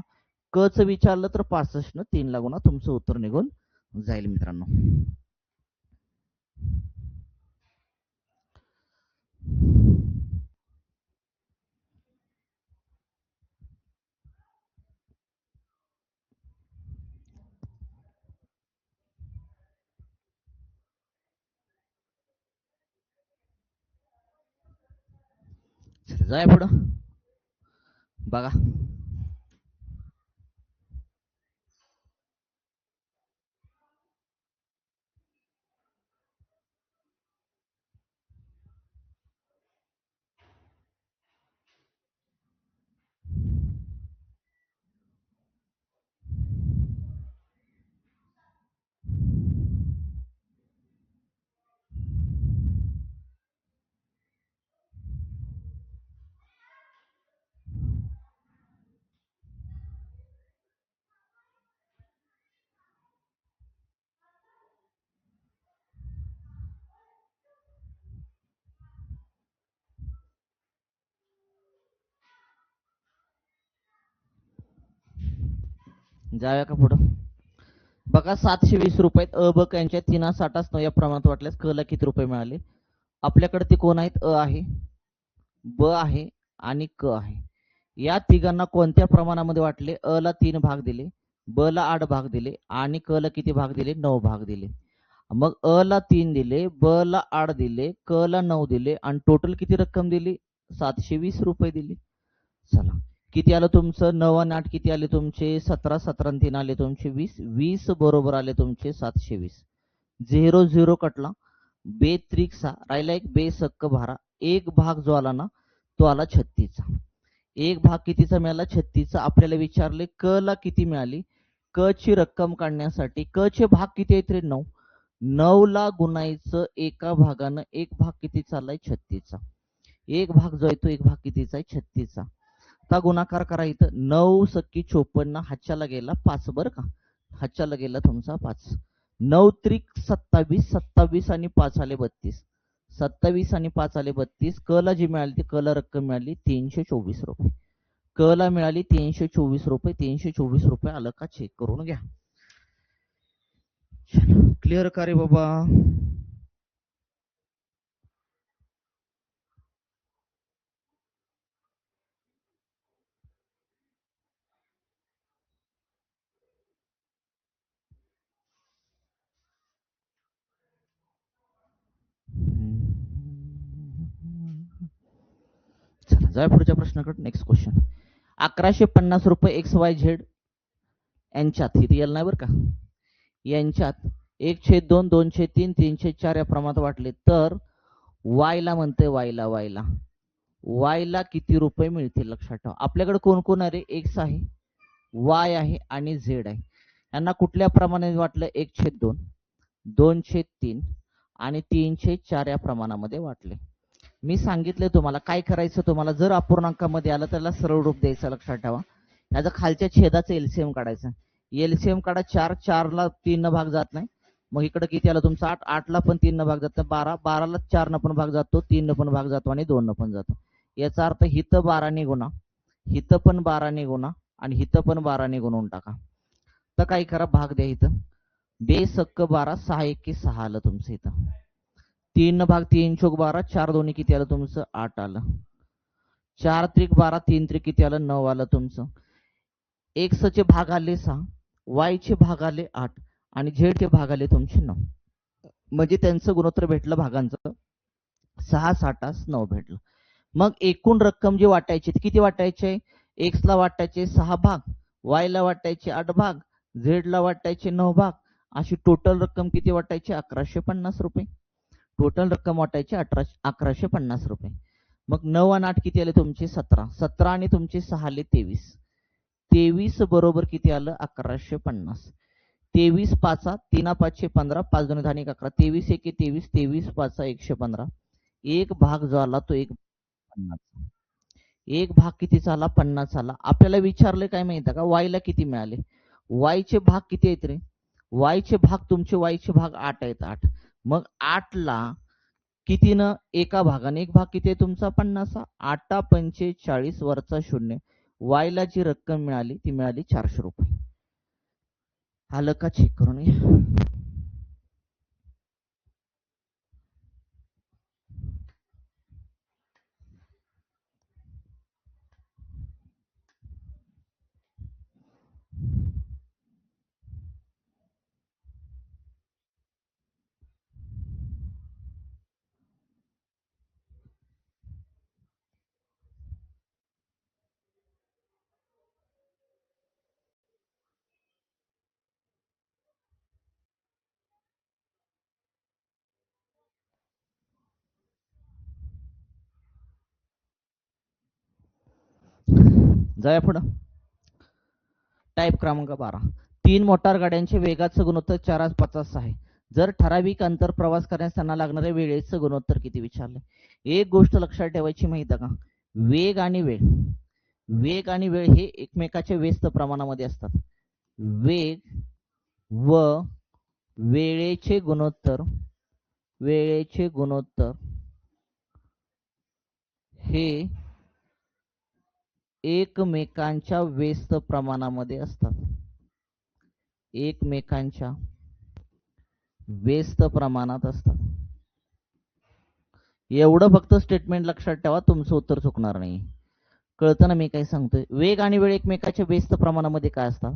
क च विचारलं तर 65 न 3 ला गुणा, तुमचं उत्तर निघून जाईल मित्रांनो. जाय पुढं बघा. जाऊया का पुढं. बघा 720 रुपयात अ ब क यांच्या 3 या प्रमाणात वाटल्यास क ला किती रुपये मिळाले. आपल्याकडे ते कोण आहेत, अ आहे, ब आहे आणि क आहे. या तिघांना कोणत्या प्रमाणामध्ये वाटले. अ ला 3 भाग दिले, ब ला 8 भाग दिले आणि क ला किती भाग दिले, 9 भाग दिले. मग अ ला 3 दिले, ब ला 8 दिले, क ला 9 दिले आणि टोटल किती रक्कम दिली, 720 रुपये दिली. चला किती आलं तुमचं, 9 आणि 8 किती आले तुमचे, 17, 17 आणि 3 आले तुमचे 20, 20 बरोबर आले तुमचे 720. 0 0 कटला, बे त्रिक 6 राहिला एक, बे सक्क भारा, एक भाग जो आला ना तो आला 36चा. एक भाग कितीचा मिळाला, 36चा. आपल्याला विचारले क ला किती मिळाली. क ची रक्कम काढण्यासाठी क चे भाग किती आहेत रे, 9. 9 ला गुणायचं एका भागानं, एक भाग किती चाललाय 36चा. एक भाग जो आहे तो एक भाग कितीचा आहे, 36चा. आता गुणाकार करा इथं, 9 सक्की 54, हातच्याला गेला 5 बरं का, हातच्याला गेला तुमचा 5. 9 त्रिक 27, 27 आणि 5 आले 32, 27 आणि 5 आले 32. क ला जी मिळाली ती क ला रक्कम मिळाली 324 रुपये. क ला मिळाली 324 रुपये. 324 रुपये आलं का चेक करून घ्या. क्लिअर का रे बाबा. चला जाऊया पुढच्या प्रश्नाकडे. Next question. 1150 रुपये एक्स वाय झेड यांच्यात, ही रिअल नाही बरं का, यांच्यात 1/2, 2/3, 3/4 या प्रमाणात वाटले तर वाय ला म्हणते, वाय ला किती रुपये मिळतील लक्षात ठेवा. आपल्याकडे कोण कोण आहे, एक्स आहे, वाय आहे आणि झेड आहे. यांना कुठल्या प्रमाणाने वाटलं, 1/2, 2/3 आणि 3/4 या प्रमाणामध्ये वाटले. मी सांगितले तुम्हाला काय करायचं. तुम्हाला जर अपूर्णांकामध्ये आलं त्याला सरळ रूप द्यायचं, लक्षात ठेवा. याचा खालच्या छेदाचं एलसीएम काढायचं. एलसीएम काढा, 4, 4 ला 3 न भाग जात नाही. मग इकडे किती आलं तुमचं 8, 8 ला पण 3 न भाग जात नाही. 12, 12 ला 4 न पण भाग जातो, 3 न पण भाग जातो आणि 2 न पण जातो. याचा अर्थ हित 12 ने गुणा, हित पण 12 ने गुणा आणि हित पण 12 ने गुणवून टाका. तर काय करा, भाग द्या इथं. बे सक्क 12, 6 1 6 आलं तुमचं इथं. 3 भाग 3 चोक 12, 4 दोन्ही किती आलं तुमचं 8 आलं. 4 त्रिक 12, 3 त्रिक किती आलं 9 आलं तुमचं. एक्स चे भाग आले 6, वाय चे भाग आले 8 आणि झेड चे भाग आले तुमचे 9. म्हणजे त्यांचं गुणोत्तर भेटलं भागांचं 6 7 9 भेटलं. मग एकूण रक्कम जी वाटायची किती वाटायचे, एक्स ला वाटायचे 6 भाग, वाय ला वाटायचे 8 भाग, झेड ला वाटायचे 9 भाग. अशी टोटल रक्कम किती वाटायची, 1150 रुपये. टोटल रक्कम वाटायची 1150 रुपये. मग 9 आणि 8 किती आले तुमचे 17, 17 आणि तुमचे 6 आले 23. 23 बरोबर किती आलं 1150. 23 5 3 5 15, 5 2 10 11, 23 1 23, 23 5 115. एक भाग जो आला तो 50. एक भाग किती आला 50 आला. आपल्याला विचारले काय माहिती का, वाय ला किती मिळाले. वाय चे भाग किती आहेत रे, वाय चे भाग तुमचे वाय चे भाग 8 आहेत, 8. मग 8 ला कितीनं एका भागाने, एक भाग किती आहे तुमचा 50, 8 45 वरचा 0, वायला जी रक्कम मिळाली ती मिळाली 400 रुपये. आलं का चेक करून घ्या. जाऊया पुढं. टाईप क्रमांक 12. 3 मोटार गाड्यांचे वेगाचं गुणोत्तर 4:50 आहे. जर ठराविक अंतर प्रवास करण्यास त्यांना लागणाऱ्या वेळेचं गुणोत्तर किती विचारलं. एक गोष्ट लक्षात ठेवायची माहिती का, वेग आणि वेळ हे एकमेकाच्या व्यस्त प्रमाणामध्ये असतात. वेग व वेळेचे गुणोत्तर हे एकमेकांच्या व्यस्त प्रमाणामध्ये असतात. एकमेकांच्या व्यस्त प्रमाणात असतात. एवढं फक्त स्टेटमेंट लक्षात ठेवा, तुमचं उत्तर चुकणार नाही. कळतं ना मी काय सांगतोय. वेग आणि वेळ एकमेकाच्या व्यस्त प्रमाणामध्ये काय असतात,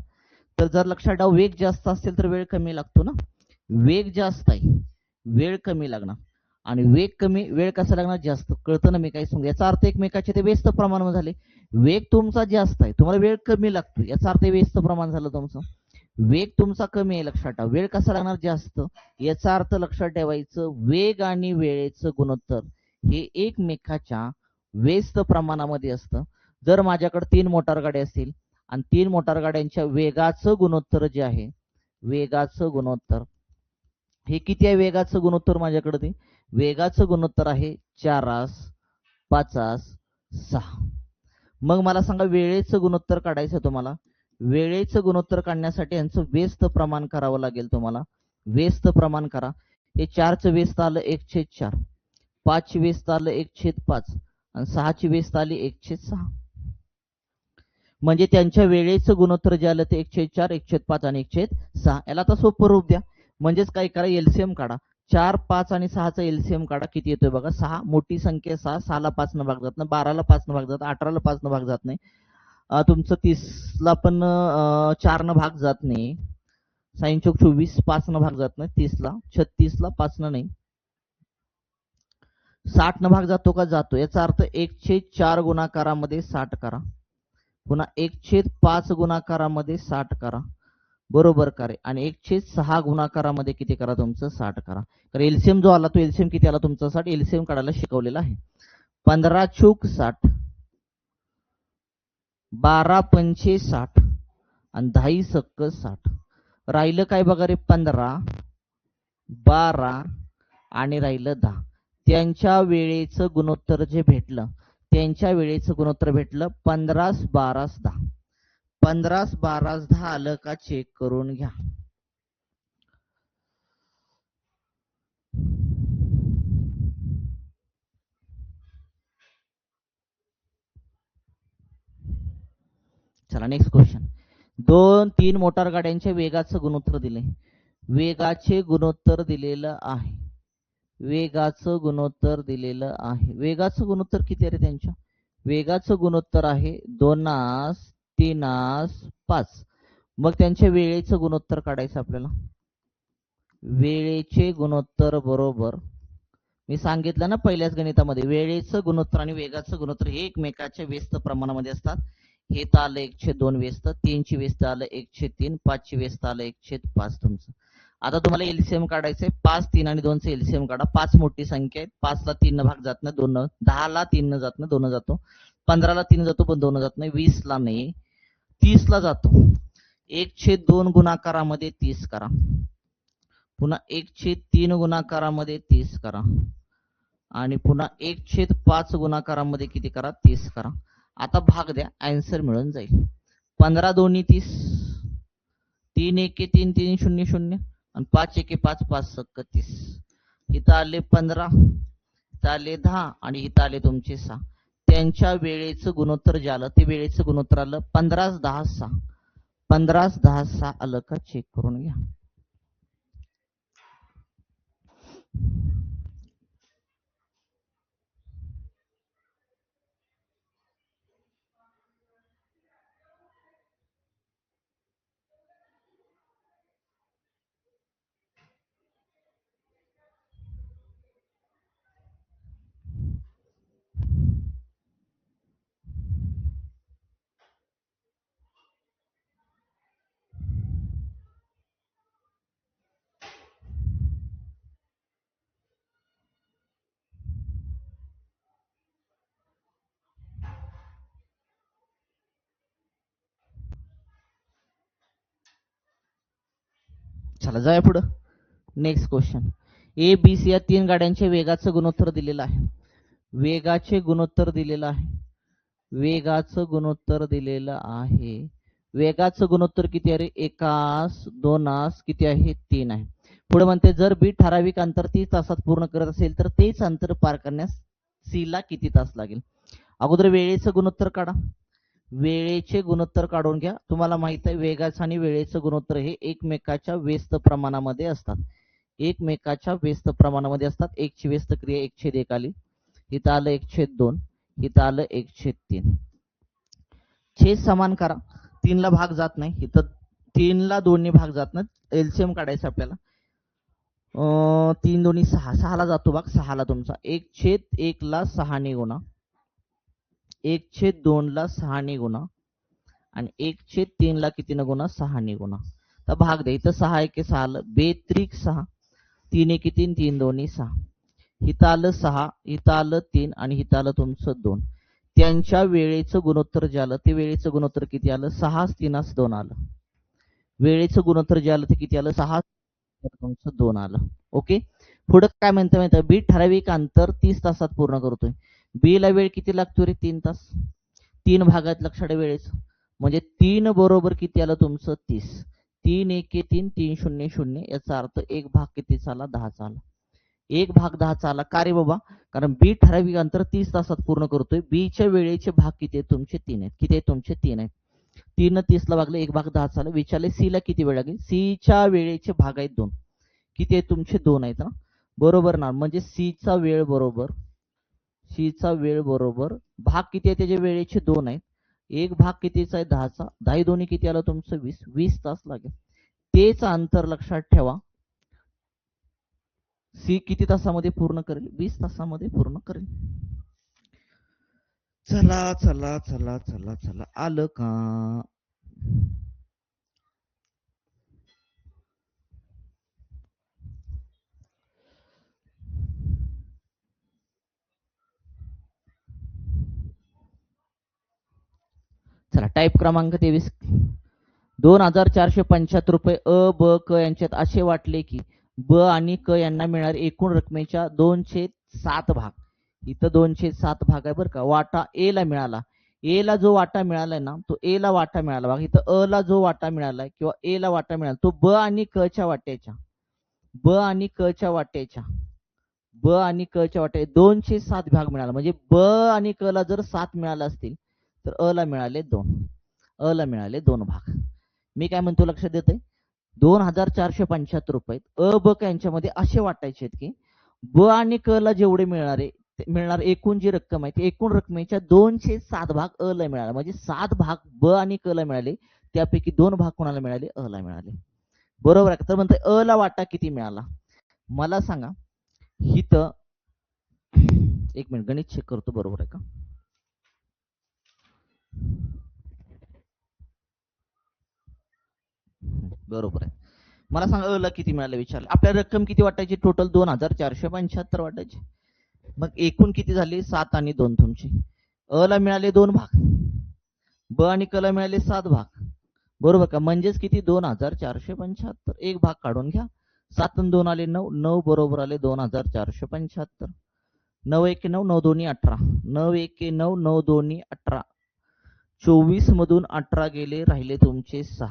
तर जर लक्षात ठेवा वेग जास्त असेल तर वेळ कमी लागतो ना. वेग जास्त आहे, वेळ कमी लागणार, आणि वेग कमी वेळ कसा लागणार जास्त. कळतं ना मी काय सांगतो. याचा अर्थ एकमेकाचे ते व्यस्त प्रमाण झाले. वेग तुमचा जास्त आहे, तुम्हाला वेळ कमी लागतो, याचा अर्थ व्यस्त प्रमाण झालं तुमचं. वेग तुमचा कमी आहे, लक्षात ठेवा, वेळ कसा लागणार जास्त, याचा अर्थ लक्षात ठेवायचं वेग आणि वेळेचं गुणोत्तर हे एकमेकाच्या व्यस्त प्रमाणामध्ये असतं. जर माझ्याकडे 3 मोटार गाड्या असतील आणि 3 मोटार गाड्यांच्या वेगाचं गुणोत्तर जे आहे, वेगाचं गुणोत्तर हे किती आहे, वेगाचं गुणोत्तर माझ्याकडे ते वेगाचं गुणोत्तर आहे 4:5:6. मग मला सांगा वेळेचं गुणोत्तर काढायचं तुम्हाला. वेळेचं गुणोत्तर काढण्यासाठी यांचं व्यस्त प्रमाण करावं लागेल तुम्हाला. व्यस्त प्रमाण करा. हे 4चं व्यस्त आलं 1/4, 5ची व्यस्त आलं 1/5 आणि 6ची व्यस्त आली 1/6. म्हणजे त्यांच्या वेळेचं गुणोत्तर जे आलं ते 1/4, 1/5 आणि 1/6. याला आता सोपं रूप द्या. म्हणजेच काय करा, एलसीएम काढा. 4, 5 आणि 6चा एलसीएम काढा. किती येतोय बघा. 6 मोठी संख्या 6, 6ला 5 न भाग जात नाही, 12ला 5 न भाग जात, 18ला 5 न भाग जात नाही, तुमचं 30ला पण 4 न भाग जात नाही, 24 5 न भाग जात नाही, 30ला 36ला 5 न नाही, 60 न भाग जातो का, जातो. याचा अर्थ 1/4 गुणाकारामध्ये 60 करा, पुन्हा 1/5 गुणाकारामध्ये 60 करा, बरोबर करे, आणि 1/6 गुणाकारामध्ये किती करा तुमचं 60 करा. तर एलसीएम जो आला तो एलसीएम किती आला तुमचा 60. एलसीएम काढायला शिकवलेला आहे. 15 चूक 60, 12 पंचे 60 आणि 10 सक्क 60. राहिलं काय बघा रे, 15, 12 आणि राहिलं 10. त्यांच्या वेळेचं गुणोत्तर जे भेटलं, त्यांच्या वेळेचं गुणोत्तर भेटलं 15, 12, 10. 15, 12, 10 आलं का चेक करून घ्या. चला नेक्स्ट क्वेश्चन. 2-3 मोटार गाड्यांच्या वेगाचं गुणोत्तर दिले. वेगाचे गुणोत्तर दिलेलं आहे. वेगाचं गुणोत्तर दिलेलं आहे. वेगाचं गुणोत्तर किती आहे रे त्यांच्या. वेगाचं गुणोत्तर आहे 2, 3, 5. मग त्यांच्या वेळेचं गुणोत्तर काढायचं आपल्याला. वेळेचे गुणोत्तर बरोबर मी सांगितलं ना पहिल्याच गणितामध्ये, वेळेचं गुणोत्तर आणि वेगाचं गुणोत्तर हे एकमेकाच्या व्यस्त प्रमाणामध्ये असतात. हे तर आलं 1/2 व्यस्त, 3ची व्यस्त आलं 1/3, 5ची व्यस्त आलं 1/5 तुमचं. आता तुम्हाला एलसीएम काढायचंय. 5, 3 आणि 2चं एलसीएम काढा. 5 मोठी संख्या आहे, 5ला 3 न भाग जात नाही, 2, 10ला 3 न जात नाही, 2 जातो, 15ला 3 जातो पण 2 जात नाही, 20ला नाही, 30ला जातो. 1/2 गुणाकारामध्ये 30 करा, पुन्हा 1/3 गुणाकारामध्ये 30 करा, आणि पुन्हा 1/5 गुणाकारामध्ये किती करा 30 करा. आता भाग द्या, आन्सर मिळून जाईल. 15 दोन्ही 30, 3 1 3 3 0 0 आणि 5 1 5 5 सक्क 30. इथं आले 15, इथं आले 10 आणि इथं आले तुमचे 6. त्यांच्या वेळेचं गुणोत्तर जे आलं ते वेळेचं गुणोत्तर आलं 15 10 6. 15 10 6 आलं का चेक करून घ्या. चला जाऊया पुढं. Next question. A B C या 3 गाड्यांच्या वेगाचं गुणोत्तर दिलेलं आहे. वेगाचे गुणोत्तर दिलेलं आहे. वेगाचं गुणोत्तर दिलेलं आहे. वेगाचं गुणोत्तर किती आहे रे? 1 2 किती आहे? 3 आहे. पुढे म्हणते जर बी ठराविक अंतर 30 तासात पूर्ण करत असेल तर तेच अंतर पार करण्यास सी ला किती तास लागेल? अगोदर वेळेचं गुणोत्तर काढा. वेळेचे गुणोत्तर काढून घ्या. तुम्हाला माहित आहे वेगाचं आणि वेळेचं गुणोत्तर हे एकमेकाच्या व्यस्त प्रमाणामध्ये असतात. एकमेकाच्या व्यस्त प्रमाणामध्ये असतात. 1 ची व्यस्त क्रिया 1/1 आली. इथं आलं 1/2. इथं आलं 1/3. छेद समान करा. 3 ला भाग जात नाही. इथं 3 ला 2 ने भाग जात नाही. एलसीएम काढायचं आपल्याला. 3 2 6. 6 ला जातो भाग. 6 ला तुमचा 1/1 ला 6 ने गुणा. 1/2 ला 6 ने गुणा आणि 1/3 ला किती न गुणा? 6 ने गुणा. तर भाग द्या. इथं 6 1 6 आलं. 2 6. 3 1 3 3 2 6. इथं आलं 6. इथं आलं 3 आणि इथं आलं तुमचं 2. त्यांच्या वेळेचं गुणोत्तर जे आलं ते वेळेचं गुणोत्तर किती आलं? 6 3 2 आलं. वेळेचं गुणोत्तर जे आलं ते किती आलं? 6 तुमचं 2 आलं. ओके. पुढे काय म्हणतं माहिती? बी ठराविक अंतर 30 तासात पूर्ण करतोय. बी ला वेळ किती लागतो रे? 3 तास. 3 भागात लक्षात वेळेचं म्हणजे 3 बरोबर किती आलं तुमचं? 30. 3 1 3 3 0 0 याचा अर्थ 1 भाग किती आला? 10 आला. 1 भाग 10 आला. का रे बाबा? कारण बी ठराविक अंतर 30 तासात पूर्ण करतोय. बी च्या वेळेचे भाग किती आहेत तुमचे? 3 आहेत. किती आहेत तुमचे? 3 आहेत. 3 30 ला भागले 1 भाग 10 आला. विचारले सी ला किती वेळ लागेल? सी च्या वेळेचे भाग आहेत 2. किती आहेत तुमचे? 2 आहेत ना. बरोबर ना. म्हणजे सी चा वेळ बरोबर भाग किती आहे त्याच्या वेळेचे? 2 आहेत. 1 भाग कितीचा आहे? 10चा. 10 2 किती आलं तुमचं? 20. 20 तास लागेल. तेच अंतर लक्षात ठेवा. सी किती तासामध्ये पूर्ण करेल? 20 तासामध्ये पूर्ण करेल. चला चला चला चला चला आलं का? चला टाईप क्रमांक 23. 2475 रुपये अ ब क यांच्यात असे वाटले की ब आणि क यांना मिळणारे एकूण रकमेच्या 2/7 भाग. इथं 2/7 भाग आहे बरं का. वाटा ए ला मिळाला. ए ला जो वाटा मिळालाय ना तो ए ला वाटा मिळाला बघा. इथं अ ला जो वाटा मिळालाय किंवा ए ला वाटा मिळाला तो ब आणि क च्या वाट्याच्या ब आणि क च्या वाट्याच्या 2/7 भाग मिळाला. म्हणजे ब आणि क ला जर 7 मिळाला असतील तर अ ला मिळाले 2. अ ला मिळाले 2 भाग. मी काय म्हणतो लक्षात देते? 2475 रुपये अ ब क यांच्यामध्ये असे वाटायचे आहेत की ब आणि क ला जेवढे मिळणार एकूण जी रक्कम आहे ती एकूण रकमेच्या 2/7 भाग अ ला मिळाला. म्हणजे 7 भाग ब आणि क ला मिळाले. त्यापैकी 2 भाग कोणाला मिळाले? अ ला मिळाले. बरोबर आहे. तर म्हणते अ ला वाटा किती मिळाला? मला सांगा. हिथं 1 मिनिट गणित चेक करतो बरोबर आहे का? बरोबर आहे. मला सांगा अ ला किती मिळाले विचारले. आपल्याला रक्कम किती वाटायची? टोटल 2475 वाटायची. मग एकूण किती झाली? 7 आणि 2 तुमची. अ ला मिळाले 2 भाग. ब आणि क ला मिळाले 7 भाग. बरोबर का? म्हणजेच किती? 2475. एक भाग काढून घ्या. 7 आणि 2 आले 9. 9 बरोबर आले 2475. 9 1 9 9 2 18. 9 1 9 9 2 18. 24 मधून 18 गेले राहिले तुमचे 6.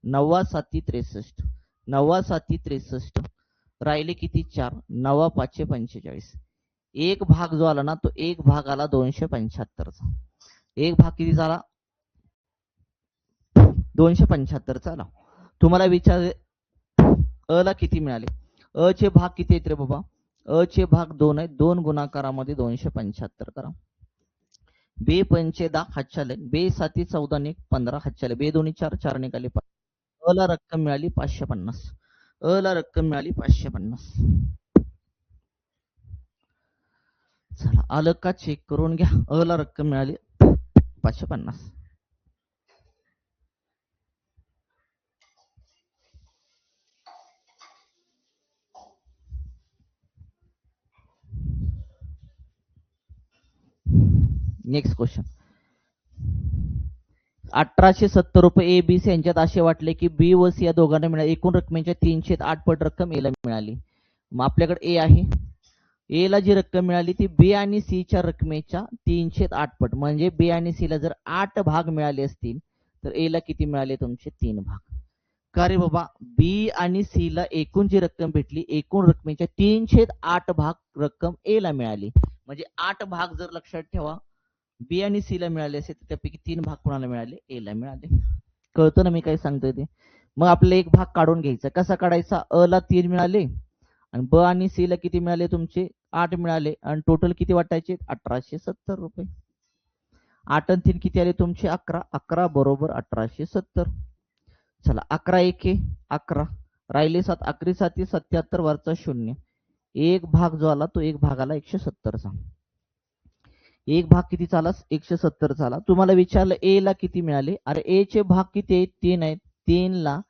9 7 63. 9 7 63. राहिले किती? 4. 9 5 45. एक भाग जो आला ना तो एक भाग आला 275चा. एक भाग किती झाला? 275चा आला. तुम्हाला विचार अ ला किती मिळाले? अ चे भाग किती आहेत रे बाबा? अ चे भाग 2 आहेत. 2 गुणाकारामध्ये 275 करा. बे पंचे 10 हातच्याले, बे साती 14 ने 15 हातच्याले, बे दोन्ही 4 4 निकाले 5. अ ला रक्कम मिळाली 550. अ ला रक्कम मिळाली 550. चला आलं का चेक करून घ्या. अ ला रक्कम मिळाली 550. Next question. 1870 रुपये ए बी सी यांच्यात असे वाटले की बी व सी या दोघांना मिळाले. एकूण रकमेच्या 308 पट रक्कम ए ला मिळाली. मग आपल्याकडे ए आहे. ए ला जी रक्कम मिळाली ती बी आणि सी च्या रकमेच्या 308 पट. म्हणजे बी आणि सी ला जर 8 भाग मिळाले असतील तर ए ला किती मिळाले? तुमचे 3 भाग. का रे बाबा? बी आणि सी ला एकूण जी रक्कम भेटली एकूण रकमेच्या 308 भाग रक्कम ए ला मिळाली. म्हणजे 8 भाग जर लक्षात ठेवा बी आणि सी ला मिळाले असेल तर त्यापैकी 3 भाग कोणाला मिळाले? ए ला मिळाले. कळतं ना मी काय सांगतोय ते? मग आपल्याला एक भाग काढून घ्यायचा. कसा काढायचा? अ ला 3 मिळाले आणि ब आणि सी ला किती मिळाले? तुमचे 8 मिळाले आणि टोटल किती वाटायचे? 1870 रुपये. 8 आणि 3 किती आले तुमचे? 11. 11 बरोबर 1870. चला 11 एके 11 राहिले 7. 11 साती 77 वरचा 0. एक भाग जो आला तो एक भाग आला 170 चा. एक भाग किती आला? 170 चा आला. तुम्हाला विचारलं ए ला किती मिळाले? अरे ए चे भाग किती आहेत? 3 आहेत. 3 ला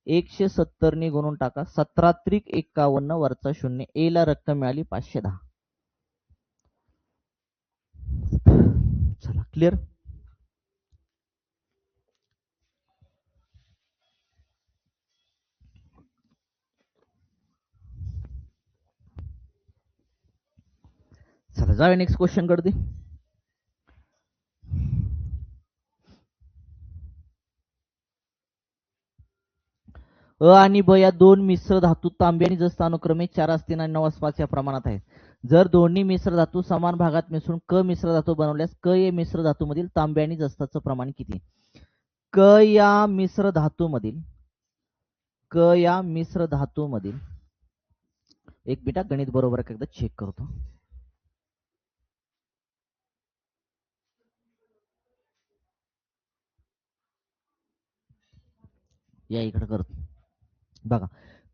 170 ने गुणून टाका. 17 त्रिक 51 वरचा 0. ए ला रक्कम मिळाली 510. चला क्लिअर. चला जाऊया नेक्स्ट क्वेश्चन कडे. अ आणि ब या दोन मिश्र धातू तांबे आणि जस्त अनुक्रमे 4 आणि 9 या प्रमाणात आहेत. जर दोन्ही मिश्र धातू समान भागात मिसळून क मिश्र धातू बनवल्यास क या मिश्र धातूमधील तांबे आणि जस्ताचं प्रमाण किती? क या मिश्र धातूमधील एक मिनिट गणित बरोबर एकदा चेक करतो. या इकडे करतो बघा.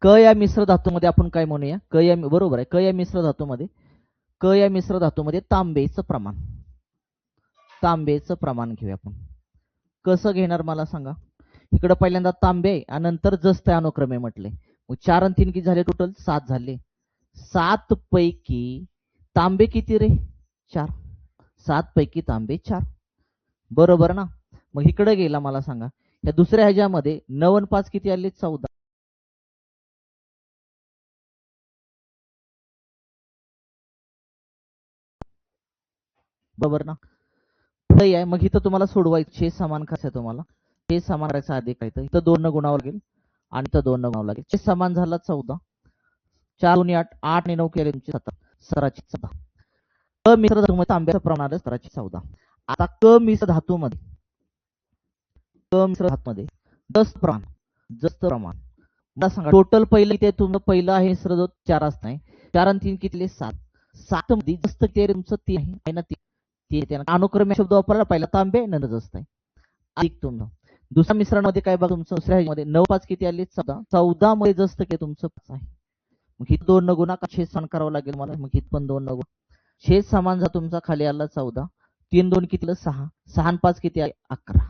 क या मिश्र धातूमध्ये आपण काय म्हणूया? क या बरोबर आहे. क या मिश्र धातूमध्ये तांबेचं प्रमाण घेऊया आपण. कसं घेणार मला सांगा? इकडे पहिल्यांदा तांबे आणि नंतर जस्त अनुक्रमे म्हटले. मग 4 आणि 3 किती झाले? टोटल 7 झाले. 7 पैकी तांबे किती रे? 4. 7 पैकी तांबे 4 बरोबर ना? मग इकडे गेला मला सांगा या दुसऱ्या ह्याच्यामध्ये 9 आणि 5 किती आले? 14 बरोबर ना? पुढे आहे. मग इथं तुम्हाला सोडवायचं. हे समान करायचं तुम्हाला. हे समान करायचं आधी काय तर इथं 2 न गुणावं लागेल आणि इथं 2 न गुणावं लागेल. हे समान झाला 14. 4 2 8 8 आणि 9 केले तुमचे 17. 17 क मिश्र धातूमध्ये तांब्याचं प्रमाण आलं 17. आता क मिश्र धातूमध्ये जस्त प्रमाण मला सांगा टोटल पहिलं इथे तुमचं पहिलं आहे मिश्र धातू 4 असणार. 4 आणि 3 किती? 7. 7 मध्ये जस्त किती तुमचं 3 आहे ना? 3 अनुक्रमे शब्द वापरला. पहिला तांबे नंतर जस्त आहे. अधिक तुमचं दुसऱ्या मिश्रणामध्ये काय बघा तुमचं दुसऱ्या ह्याच्यामध्ये 9 5 किती आले? 14. 14 मध्ये जस्त काय तुमचं 5 आहे. मग ही 2 न गुणा छेद समान करावं लागेल मला. मग ही पण 2 न गुणा छेद समान जा तुमचा खाली आला 14. 3 2 किती? 6. 6 आणि 5 किती? 11.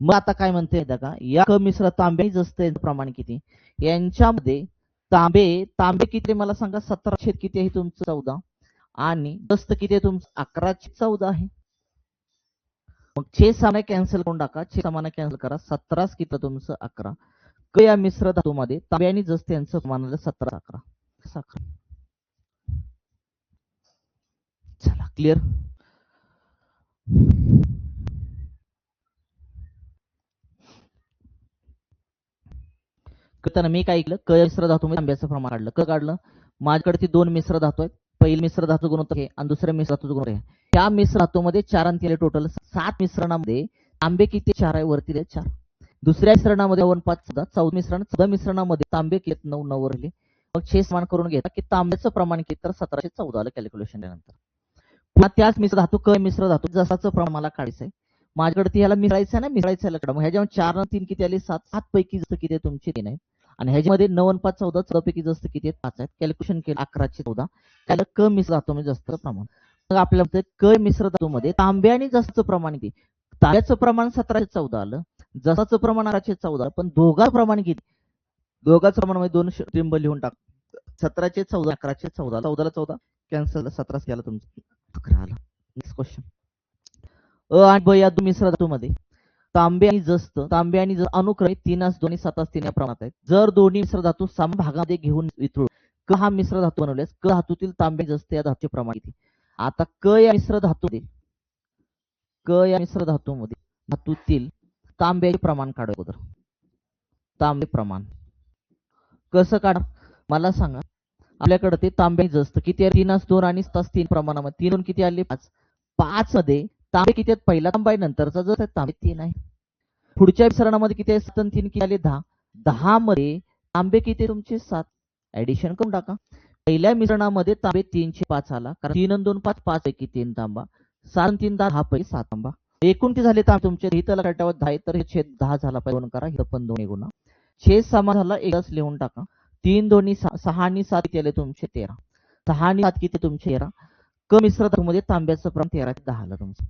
मग आता काय म्हणते का या क मिश्र तांबे जस्त यांचं प्रमाण किती? यांच्यामध्ये तांबे किती मला सांगा? 17 छेद किती आहे तुमचं? 14. आणि जस्त किती आहे तुमचं? 11 छेद 14 आहे. मग छेद सामान्य कॅन्सल करून टाका. छेद सामान्य कॅन्सल करा. 17 किती तुमचं? 11. क या मिश्र धातूमध्ये तांबे आणि जस्त यांचं प्रमाण आलं 17 11. चला क्लिअर. करताना मी काय केलं? क मिश्र धातूमध्ये तांब्याचं प्रमाण काढलं. क काढलं. माझ्याकडे ती 2 मिश्र धातू आहेत. पहिलं मिश्र धातू गुणोत्तर आहे आणि दुसऱ्या मिश्र धातूचं गुणोत्तर आहे. त्या मिश्र धातूमध्ये 4 आणि 3 टोटल 7 मिश्रणामध्ये तांबे किती 4 आहे, वरती 4. दुसऱ्या मिश्रणामध्ये 1 5 14, चौथं मिश्रण 14 मिश्रणामध्ये तांबे किती 9 9 राहिले. मग 6 समान करून घेता की तांब्याचं प्रमाण किती, तर 1714 आलं कॅल्क्युलेशन नंतर. पुन्हा त्याच मिश्र धातू क मिश्र धातू जसाचं प्रमाण मला काढायचं आहे. माझ्याकडे ती ह्याला मिसळायचं आहे ना, मिसळायचं आहे. मग ह्याच्यामध्ये 4 आणि 3 किती आले, 7. 7 पैकी जास्त किती तुमचे 3 आहे आणि ह्याच्यामध्ये 9 आणि 5 14, 14 पैकी जास्त किती आहेत 5 आहेत. कॅल्क्युलेशन केलं 1114. त्याला क मिश्र धातूमध्ये जास्त प्रमाण. मग आपल्याला क मिश्र धातूमध्ये तांबे आणि जसाचं प्रमाण किती, तांब्याचं प्रमाण 1714 आलं, जसाचं प्रमाण 1814, पण दोघांचं प्रमाण किती, दोघांचं प्रमाण म्हणजे 2 टिंब लिहून टाक. 1714 1114, 14 14 कॅन्सल, 17 गेला तुमचं 11 आला. Next question. अ आणि ब या दोन मिश्र धातूमध्ये तांबे आणि जस्त अनुक्रमे 3 2 7 3 या प्रमाणात आहेत. जर दोन्ही मिश्र धातू सम भागामध्ये घेऊन वितळून क हा मिश्र धातू बनवल्यास क धातूतील तांबे जस्त या धातूचे प्रमाण किती. आता क या मिश्र धातूमध्ये धातूतील तांब्याचे प्रमाण काढू अगोदर. तांबे प्रमाण कसं काढ मला सांगा. आपल्याकडे ते तांबे जस्त किती आहे, 3 2 आणि 7 3 प्रमाणामध्ये 3 किती आले 5. 5 मध्ये तांबे किती आहेत, पहिला तांबा आहे नंतरचा जर तांबे 3 आहे. पुढच्या मिश्रणामध्ये किती आहे, 7 आणि 3 किती आले 10. 10 मध्ये तांबे किती तुमचे 7. ऍडिशन करून टाका. पहिल्या मिश्रणामध्ये तांबे 3 चे 5 आला, कारण 3 आणि 2 5, 5 पैकी 3 तांबा, 7 आणि 3 10 पैकी 7 तांबा. एकूण किती झाले तांबे तुमचे, इथं लक्षात ठेवा 10 तर हे छेद 10 झाला पाहिजे, 2 करा, इथं पण 2 गुणा. छेद समान झाला, एकच लिहून टाका. 3 2 6 आणि 7 किती आले तुमचे 13. 6 आणि 7 किती तुमचे 13. क मिश्र धातूमध्ये तांब्याचं प्रमाण 13 ते 10 आलं तुमचं.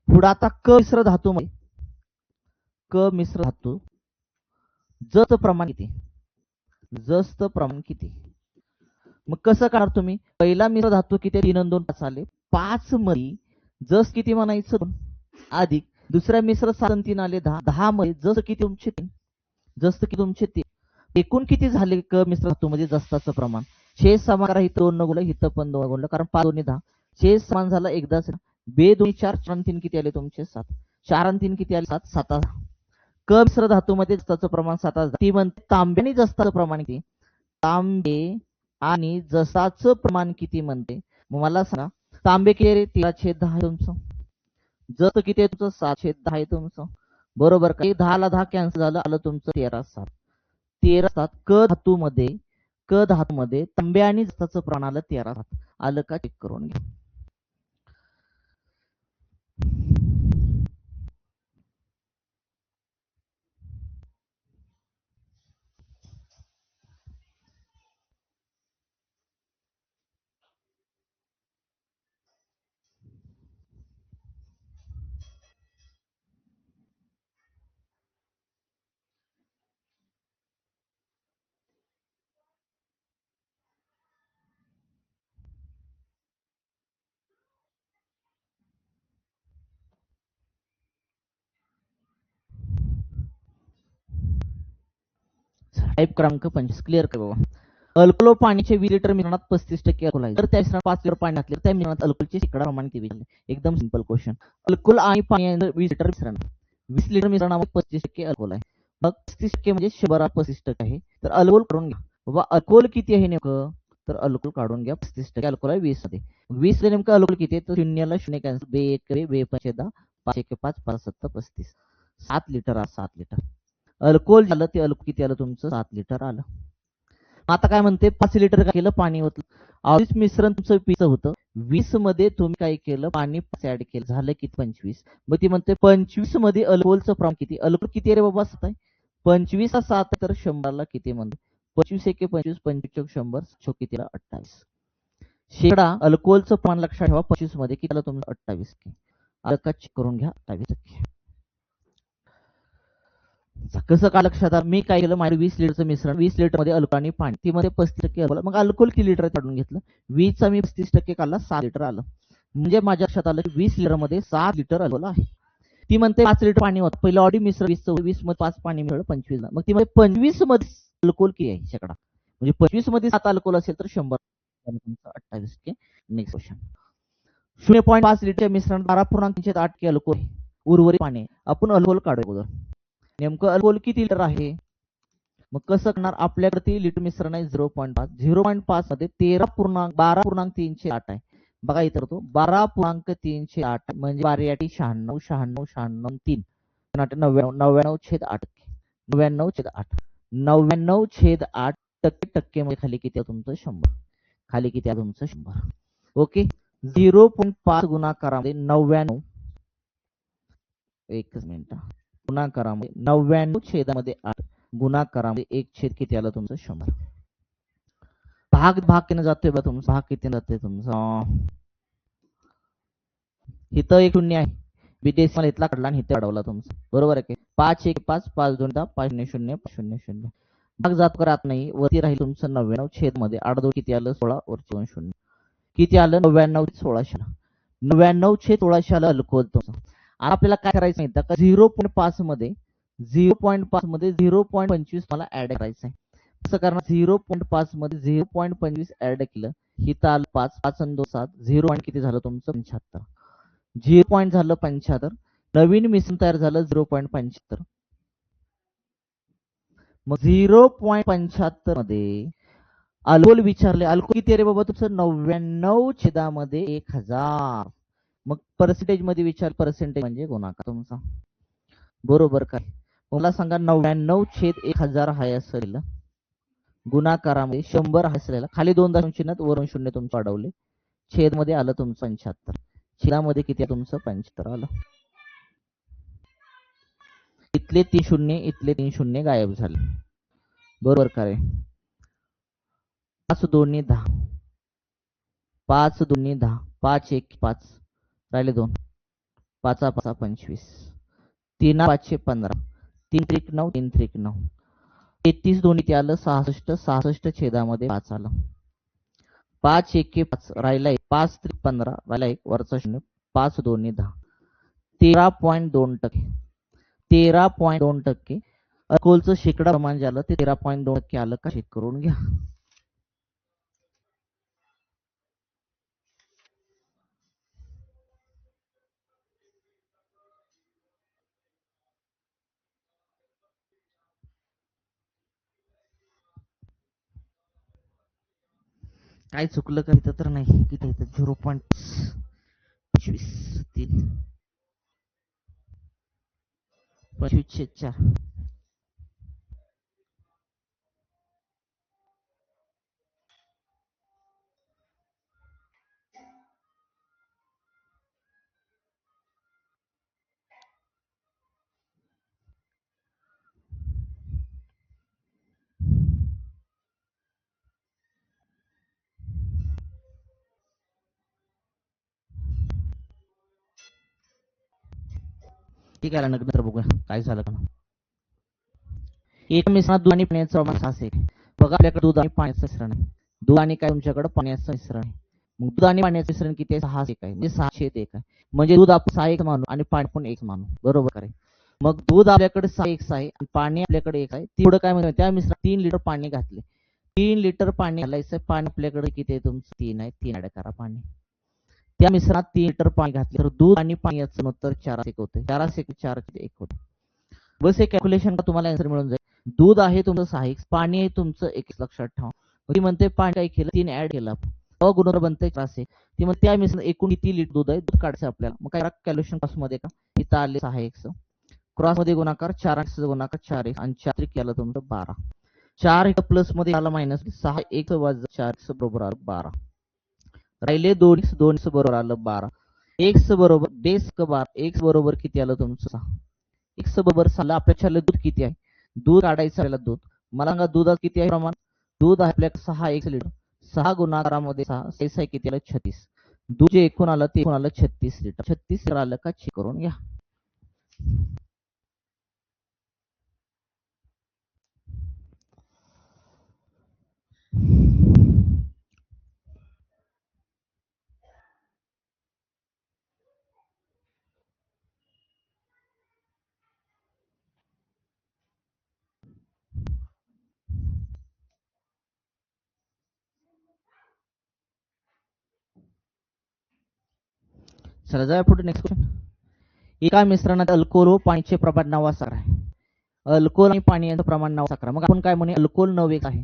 पुढे आता क मिश्र धातूमध्ये जस्त प्रमाण किती, मग कसं करणार तुम्ही. पहिला मिश्र धातू किती 3 आणि 2 5 आले. 5 मध्ये जस किती म्हणायचं 2 अधिक दुसऱ्या मिश्र 7 आणि 3 आले 10. 10 मध्ये जस किती तुमचे 3, जस्त किती तुमचे 3. एकूण किती झाले क मिश्र धातूमध्ये जस्ताचं प्रमाण. छेद समान करा, इथं 2 गुणलं, इथं पण 2 गुणलं, कारण 5 2 10. छेद समान झाला एकदाच. बे 2 4, 4 आणि 3 किती आले तुमचे 7. 4 आणि 3 किती आले 7. 7 क मिश्र धातूमध्ये जस्ताचं प्रमाण 7. ती म्हणते तांबे आणि जस्ताचं प्रमाण किती. तांबे आणि जसाचं प्रमाण किती म्हणते. मग मला सांगा तांबे किती रे, 13/10 आहे तुमचं. जस किती आहे तुमचं 7/10 आहे तुमचं, बरोबर का. 10 ला 10 कॅन्सल झालं, आलं तुमचं 13 7. 13 7 क धातूमध्ये तांबे आणि जसाचं प्रमाण आलं 13 7. आलं का, चेक करून घ्या. टाईप क्रमांक 25 क्लिअर कर बाबा. अल्कोहोल पाण्याचे 20 लिटर मिश्रणात 35% अल्कोहोल आहे. तर त्या मिश्रणात 5 लिटर पाणी घातले, त्या मिश्रणात अल्कोहोलचे शेकडा प्रमाण किती झाले. एकदम सिंपल क्वेश्चन. अल्कोहोल आणि पाणी 20 लिटर मिश्रण, 20 लिटर मिश्रणामध्ये 35% अल्कोहोल आहे. मग 35% म्हणजे 100 35% आहे. तर अल्कोहोल काढून घ्या बाबा. अल्कोहोल किती आहे नेमकं, तर अल्कोहोल काढून घ्या. 35% अल्कोहोल आहे 20 मध्ये. 20 ला नेमकं अल्कोहोल किती आहे, तर 0 ला 0 कॅन्सल, बे 1 बे 5 10, 5 1 5 5 7 35. 7 लिटर 7 लिटर अल्कोहोल झालं. ते अल्कोहोल किती आलं तुमचं 7 लिटर आलं. आता काय म्हणते 5 लिटर काय केलं, पाणी होतं. आधीच मिश्रण तुमचं पिचं होतं. 20 मध्ये तुम्ही काय केलं, पाणी ऍड केलं, झालं किती 25. मग ती म्हणते 25 मध्ये अल्कोहोलचं प्रमाण किती. अल्कोहोल किती रे बाबा 7 आहे. 25 7 तर 100 ला किती म्हणते 25 1 25 25 100 चोक कितीला 28. शेकडा अल्कोहोलचं प्रमाण लक्षात ठेवा. 25 मध्ये किती आलं तुमचं 28. आलं का, चेक करून घ्या 28%. कसं का लक्षात आलं. मी काय केलं, माझं 20 लिटरचं मिश्रण, 20 लिटर मध्ये अल्कोहोल आणि पाणी, ती मध्ये 35% अल्कोहोल. मग अल्कोहोल किती लिटर काढून घेतलं, 20 चा मी 35% काढला, 7 लिटर आलं. म्हणजे माझ्या लक्षात आलं की 20 लिटर मध्ये 7 लिटर अल्कोहोल आहे. ती म्हणते 5 लिटर पाणी होतं. पहिलं ऑडी मिश्रण 20 मध्ये 5 पाणी मिळालं 25 ला. मग ती मध्ये 25 मध्ये अल्कोहोल किती आहे शेकडा, म्हणजे 25 मध्ये 7 अल्कोहोल असेल तर 100 28%. Next question. 0.5 लिटर मिश्रण 12.8 अल्कोहोल, उर्वरित पाणी. आपण अल्कोहोल काढू अगोदर. नेमकं अल्कोहोल किती लिटर आहे, मग कसं करणार, आपल्याकडे लिटर मिश्रण आहे 0.5. 0.5 मध्ये 12.38 आहे. बघा इतर तो 12.38 म्हणजे 96 96 96 3 99 99/8 99/8 99/8 टक्के मध्ये खाली किती आहे तुमचं 100. खाली किती आहे तुमचं 100. ओके. 0.5 गुणाकारामध्ये 99, एकच मिनिट, गुणाकारामध्ये 99/8 गुणाकारामध्ये 1 किती आलं तुमचं 100. भाग भाग केला जातोय बघा तुमचा, भाग किती जातोय तुमचा, इथं एक शून्य आहे, डेसिमल इथला काढला आणि इथे वाढवला तुमचा, बरोबर आहे की 5 1 5 5 2 10 5 0 0 5 0 0. भाग जात करत नाही, वरती राहील तुमचं 99 छेद मध्ये 8 2 किती आलं 16, वरची 2 0 किती आलं 99 1600. 99/1600 आलं अल्कोहोल तुमचं. आता आपल्याला काय करायचं माहिती का, 0.5 मध्ये 0.5 मध्ये 0.25 मला ऍड करायचं आहे. कसं करणार, 0.5 मध्ये 0.25 ऍड केलं, हिथं आलं 5 5 आणि 2 7 0 आणि किती झालं तुमचं 75. 0 झालं 75. नवीन मिश्रण तयार झालं 0.75. मग 0.75 मध्ये अल्कोहोल विचारले, अल्कोहोल किती रे बाबा तुमचं 99/1000. मग पर्सेंटेज मध्ये विचार, पर्सेंटेज म्हणजे गुणाकार तुमचा, बरोबर काय. मला सांगा 99/1000 हाय असेल, गुणाकारामध्ये 100 हाय असेल, खाली 2 दशांश चिन्ह वरून शून्य तुमचं वाढवले, छेद मध्ये आलं तुमचं 75. छेदामध्ये किती आहे तुमचं 75 आलं. इथले 3 शून्य, इथले 3 शून्य गायब झाले, बरोबर काय. 5 2 10, 5 2 10, 5 1 5 राहिले 2, 5 5 25, 3 5 15, 3 त्रिक 9, 3 त्रिक 9, 33 2 ते आलं 66, 66 छेदामध्ये 5 आलं. 5 1 5 राहिला 1, 5 त्रिक 15 राहिला 1, वरचा 0, 5 2 10, 13.2%. 13.2%. अल्कोहोलचं शेकडा प्रमाण जे आलं ते 13.2% आलं का, चेक करून घ्या. काय चुकलं का इथं तर नाही, किती इथं 0.25 3 25 4. ठीक आहे, नंतर बघूया काय झालं का. एका मिश्रणात दूध आणि पाण्याचं प्रमाण 6 आहे. बघा आपल्याकडे दूध आणि पाण्याचं मिश्रण आहे, दूध आणि काय तुमच्याकडे पाण्याचं मिश्रण आहे. मग दूध आणि पाण्याचं मिश्रण किती आहे 6 1 आहे, म्हणजे 6/1 आहे. म्हणजे दूध आपण 6 1 मानू आणि पाणी पण 1 मानू, बरोबर आहे. मग दूध आपल्याकडे 6 1 आहे आणि पाणी आपल्याकडे 1 आहे. पुढे काय म्हणतात, त्या मिश्रणात 3 लिटर पाणी घातले, 3 लिटर पाणी घालायचं. पाणी आपल्याकडे किती आहे तुमचं 3 आहे, 3 ऍड करा पाणी. त्या मिश्रणात 3 लिटर पाणी घातले तर दूध आणि पाणी याचं गुणोत्तर 4:1 होते, 4:1 4:1 होते. बस हे कॅल्क्युलेशन का तुम्हाला आन्सर मिळून जाईल. दूध आहे तुमचं 6x, पाणी आहे तुमचं 1, लक्षात ठेवा. ती म्हणते पाणी काय केलं 3 ऍड केलं आपण, गुणोत्तर बनते 4:1. ती म्हणते त्या मिश्रण एकूण किती लिटर दूध आहे, दूध काढायचं आपल्याला. मग काय कॅल्क्युलेशन क्रॉस मध्ये का, इथं आले 6x, क्रॉस मध्ये गुणाकार 4x गुणाकार 4x आणि 4 केलं तुमचं 12. 4 प्लस मध्ये आला मायनस, 6 1 वजा 4 बरोबर आलं 12. राहिले 2x, 2x बरोबर आलं 12. x बरोबर बेस क 12, x बरोबर किती आलं तुमचं 6. x बरोबर 6. आपल्याच्या दूध किती आहे, दूध काढायचं आपल्याला. दूध मला सांगा दुधात किती आहे प्रमाण, दूध आहे आपल्याकडे 6 1 लिटर, 6 गुणाकारामध्ये 6 6 किती आलं 36. दूध जे एकूण आलं ते एकूण आलं 36 लिटर. 36 लिटर आलं का, चेक करून घ्या. चला जाऊया पुढे, नेक्स्ट क्वेश्चन. एका मिश्रणात अल्कोहोल व पाण्याचे प्रमाण 9 आहे. अल्कोहोल आणि पाणी यांचं प्रमाण 9-11. मग आपण काय म्हणूया, अल्कोहोल 9x आहे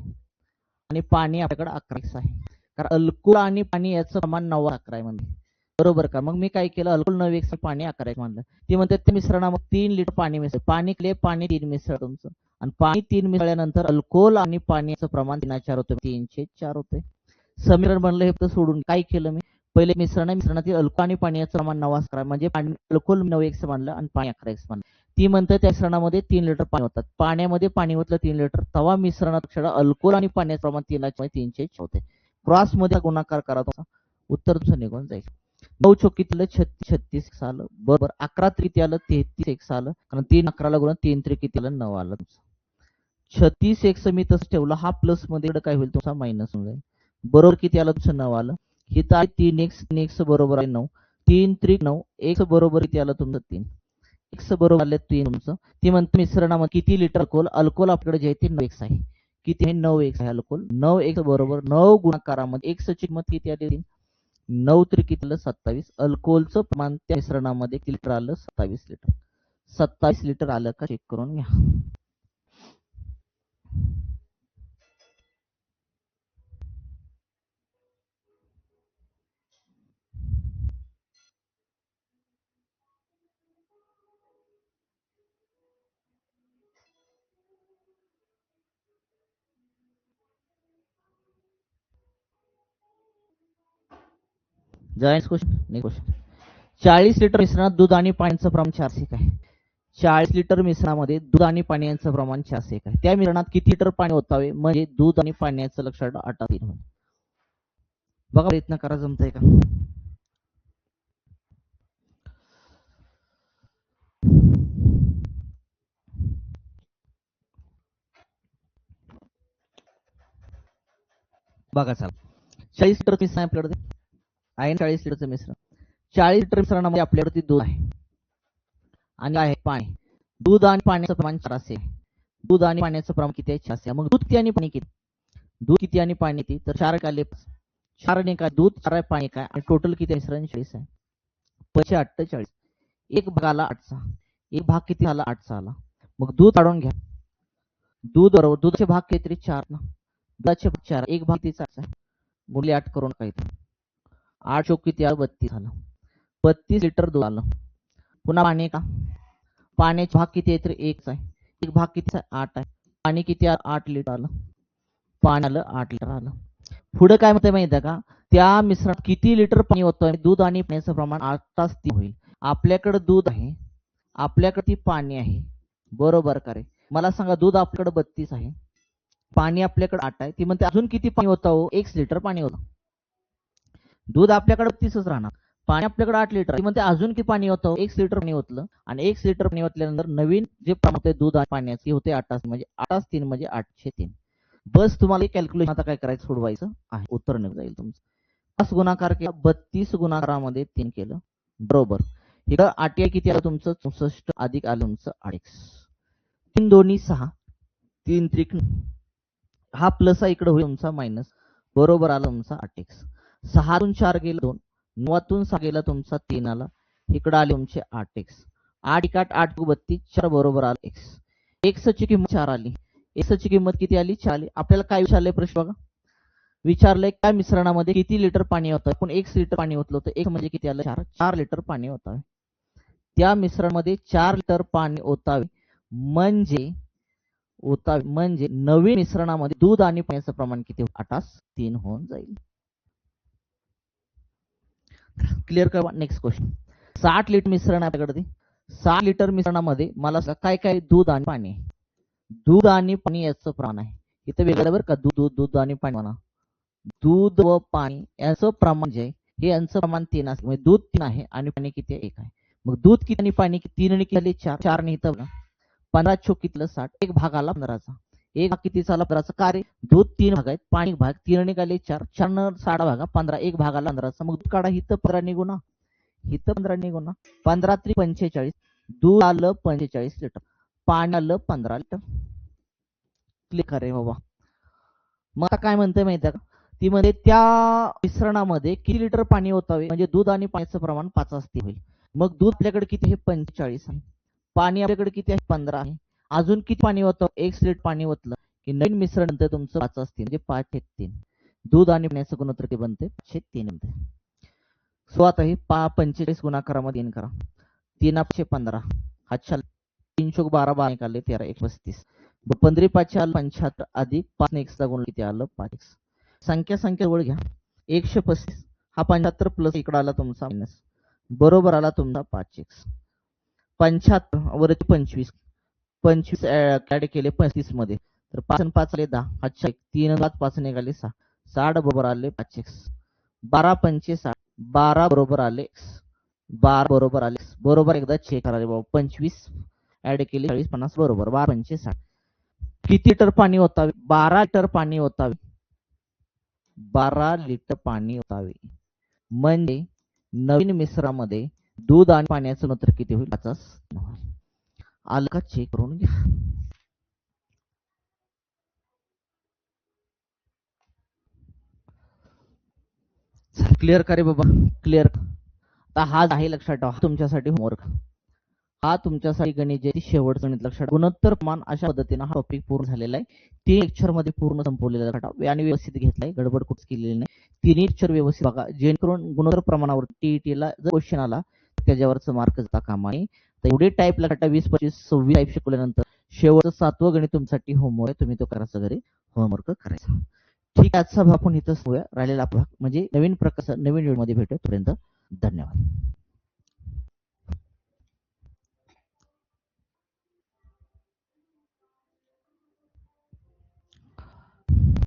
आणि पाणी आपल्याकडे 11x आहे. कारण अल्कोहोल आणि पाणी याचं प्रमाण 9-11 आहे म्हणजे, बरोबर का. मग मी काय केलं, अल्कोहोल 9x पाणी 11x म्हणलं. ती म्हणते त्या मिश्रणामध्ये 3 लिटर पाणी मिसळ, पाणी 3 मिसळ तुमचं, आणि पाणी 3 मिसळल्यानंतर अल्कोहोल आणि पाण्याचं प्रमाण 3:4 होतं, 3:4 होते. समीकरण बनलं हे फक्त सोडून. काय केलं मी, पहिले मिश्रणातील अल्कोहोल आणि पाण्याचं प्रमाण 9-11 म्हणजे अल्कोहोल 9x मानलं आणि पाणी 11x मानलं. ती म्हणते त्या मिश्रणामध्ये 3 लिटर पाणी होतात, पाण्यामध्ये पाणी होतं 3 लिटर, तवा मिश्रणात अल्कोहोल आणि पाण्याचं प्रमाण 3:4 होते. क्रॉस मध्ये गुणाकार करा, उत्तर तुमचं निघून जाईल. 9 चोकीतलं 36 आलं, बरोबर. 11 किती आलं, 33x आलं, कारण 3 11ला गुणा 3 किती आलं, 9 आलं. 36x मी तसं ठेवलं, हा प्लस मध्ये काय होईल तुमचा मायनस होऊन जाईल, बरोबर. किती आलं तुमचं, 9 आलं. इथं आहे 3x बरोबर आहे 9, 3 3 9, x बरोबर किती आलं तुमचं 3, x बरोबर आले 3 तुमचं. ती म्हणते मिश्रणामध्ये किती लिटर अल्कोहोल, अल्कोहोल आपल्याकडे जे आहे ते 9x आहे, किती आहे 9x आहे अल्कोहोल. 9x बरोबर 9 गुणाकारामध्ये x ची किंमत किती आली, 9 किती आलं 27. अल्कोहोलचं प्रमाण त्या मिश्रणामध्ये किती लिटर आलं, 27 लिटर. 27 लिटर आलं का, चेक करून घ्या. Next question. 40 लिटर मिश्रणात दूध आणि पाण्याचं प्रमाण 4 आहे. 40 लिटर मिश्रणामध्ये दूध आणि पाणी यांचं प्रमाण 4 आहे. त्या मिश्रणात किती लिटर पाणी ओतावे म्हणजे दूध आणि पाण्याचं लक्षात 8 होईल. बघा प्रयत्न करा, जमतंय का. बघा चला, 40 लिटर मिश्रण आपल्याकडे आहे, 40 लिटरचं मिश्रण. 40 लिटर मिश्रणामध्ये आपल्याकडे दूध आहे आणि आहे पाणी. दूध आणि पाण्याचं प्रमाण 4 आहे. दूध आणि पाण्याचं प्रमाण किती आहे, 4 आहे. मग दूध किती आणि पाणी किती, दूध किती आणि पाणी किती, तर 4 काले 4 ने काय, दूध 4 आहे, पाणी काय, आणि टोटल किती मिश्रण 40 आहे. 48. एक भागाला 8चा, एक भाग किती झाला, 8चा आला. मग दूध काढून घ्या, दूध बरोबर दुधाचे भाग काहीतरी 4 ना, दुधाचे भाग 4, एक भाग किती 4 आहे, गुणिले 8 करून काहीतरी 8 चोक किती आलं, 32 आलं. 32 लिटर दूध आलं. पुन्हा पाणी का, पाण्याचे भाग किती आहे तर 1 आहे, एक भाग किती 8 आहे, पाणी किती 8 लिटर आलं, पाणी आलं 8 लिटर आलं. पुढे काय म्हणते माहिती आहे का, त्या मिश्रणात किती लिटर पाणी होतं, दूध आणि पाण्याचं प्रमाण 8 होईल. आपल्याकडे दूध आहे, आपल्याकडे ती पाणी आहे, बरोबर का रे. मला सांगा, दूध आपल्याकडे 32 आहे, पाणी आपल्याकडे 8 आहे. ती म्हणते अजून किती पाणी होतं हो, 1 लिटर पाणी होतं. दूध आपल्याकडे 32च राहणार, पाणी आपल्याकडे 8 लिटर. ती म्हणते अजून किती पाणी होतं, 1 लिटर पाणी ओतलं, आणि 1 लिटर पाणी ओतल्यानंतर नवीन जे प्रमाण होते दूध आणि पाण्याचे होते 8 म्हणजे 8 म्हणजे 803. बस तुम्हाला कॅल्क्युलेशन आता काय करायचं, सोडवायचं आहे, उत्तर निघून जाईल तुमचं. 5 गुणाकार केला, 32 गुणाकारामध्ये 3 केलं, बरोबर. इकडं 8 किती आलं तुमचं, 64 अधिक आलं तुमचं 8x. 3 दोन्ही 6, 3 त्रिक, हा प्लस आहे, इकडे होईल तुमचा मायनस, बरोबर आलं तुमचा 8x. 6तून 4 गेलं 2, 9तून 6 गेला तुमचा 3 आला, इकडे आले तुमचे 8x. 8 1 8 32, 4 बरोबर आलं x. x ची किंमत 4 आली, x ची किंमत किती आली, 4 आली. आपल्याला काय विचारलंय प्रश्न बघा, विचारलंय त्या मिश्रणामध्ये किती लिटर पाणी होतं, पण 1 लिटर पाणी ओतलं होतं, 1 म्हणजे किती आलं 4 लिटर पाणी ओतावे. त्या मिश्रणामध्ये 4 लिटर पाणी ओतावे म्हणजे नवीन मिश्रणामध्ये दूध आणि पाण्याचं प्रमाण किती, 8:3 होऊन जाईल. क्लिअर करा. Next question. 60 लिटर मिश्रण आपल्याकडे, 60 लिटर मिश्रणामध्ये मला काय काय, दूध आणि पाणी, दूध आणि पाणी याचं प्रमाण आहे. इथे वेगळं बरं का, दूध आणि पाणी म्हणा, दूध व पाणी याचं प्रमाण जे हे यांचं प्रमाण 3 असते, म्हणजे दूध 3 आहे आणि पाणी किती 1 आहे. मग दूध किती आणि पाणी किती, 3 आणि किती 4, 4 ने इथं 15 चोक कितीलं 60, एक भाग आला 15चा, एक भाग किती झाला 15चा, का रे दूध 3 भाग आहेत, पाणी भाग 3 निघाले 4, 4 न 60 भागा 15, एक भाग आला 15चा. मग दूध काढा, इथं 15 निघून, इथं 15 निघून, 15 3 45, दूध आलं 45 लिटर, पाणी आलं 15 लिटर. क्लिक करे बाबा. मग आता काय म्हणते माहिती आहे का, ती मध्ये त्या मिश्रणामध्ये किती लिटर पाणी ओतावे म्हणजे दूध आणि पाण्याचं प्रमाण 5 होईल. मग दूध आपल्याकडे किती आहे 45 आहे, पाणी आपल्याकडे किती आहे 15 आहे, अजून किती पाणी होतं? 1 लिटर पाणी ओतलं की नवीन मिश्रण नंतर तुमचं 5 असतील म्हणजे 5/3. दूध आणि पाण्याचं गुणोत्तर किती बनते? 5/3 बनते. सो आता हे 45 गुणाकारामध्ये 3 करा. 3/15 हातच्या 3/12 12 निकाले 13 135. 15 आलं 75 अधिक 5 ने x चा गुण किती आलं? 5x. संख्या जवळ घ्या. 135 हा 75 प्लस इकडे आला तुमचा मायनस बरोबर आला तुमचा 5x. 75 वरती 25 ऍड केले 35 मध्ये तर 5 आणि 5 आले 10. अच्छा 3 आणि 5 निघाले 6. 60 बरोबर आले 5x. 12×5 = 60. 12 बरोबर आले 12 बरोबर आले बरोबर एकदा चेक करा रे बाबा. 25 ऍड केले 40 50 बरोबर 12×5 = 60. किती लिटर पाणी ओतावे? 12 लिटर पाणी ओतावे. 12 लिटर पाणी ओतावे म्हणजे नवीन मिश्रणामध्ये दूध आणि पाण्याचं गुणोत्तर किती होईल? 5. आलं का? चेक करून घ्या. क्लिअर का रे बाबा? क्लिअर. आता हा आहे लक्षात ठेवा तुमच्यासाठी होमवर्क. हा तुमच्यासाठी गणित शेवटचं गणित लक्षात गुणोत्तर प्रमाण अशा पद्धतीने हा टॉपिक पूर्ण झालेला आहे. 3 लेक्चर मध्ये पूर्ण संपवलेला लक्षात आणि व्यवस्थित घेतलाय. गडबड कुठेच केलेली नाही. 3 लेक्चर व्यवस्थित बघा जेणेकरून गुणोत्तर प्रमाणावर टीईटी ला जर क्वेश्चन आला त्याच्यावरचा मार्क जाता कामा नये. तर एवढे टाईप लक्षात 20 25 26 टाईप शिकवल्यानंतर शेवटचं 7वं गणित तुमच्यासाठी होमवर्क आहे. तुम्ही तो करायचा घरी होमवर्क करायचा. ठीक आहे. आजचा भाग आपण इथंच राहिलेला भाग म्हणजे नवीन प्रकारचा नवीन व्हिडिओ मध्ये भेटू. तोपर्यंत धन्यवाद.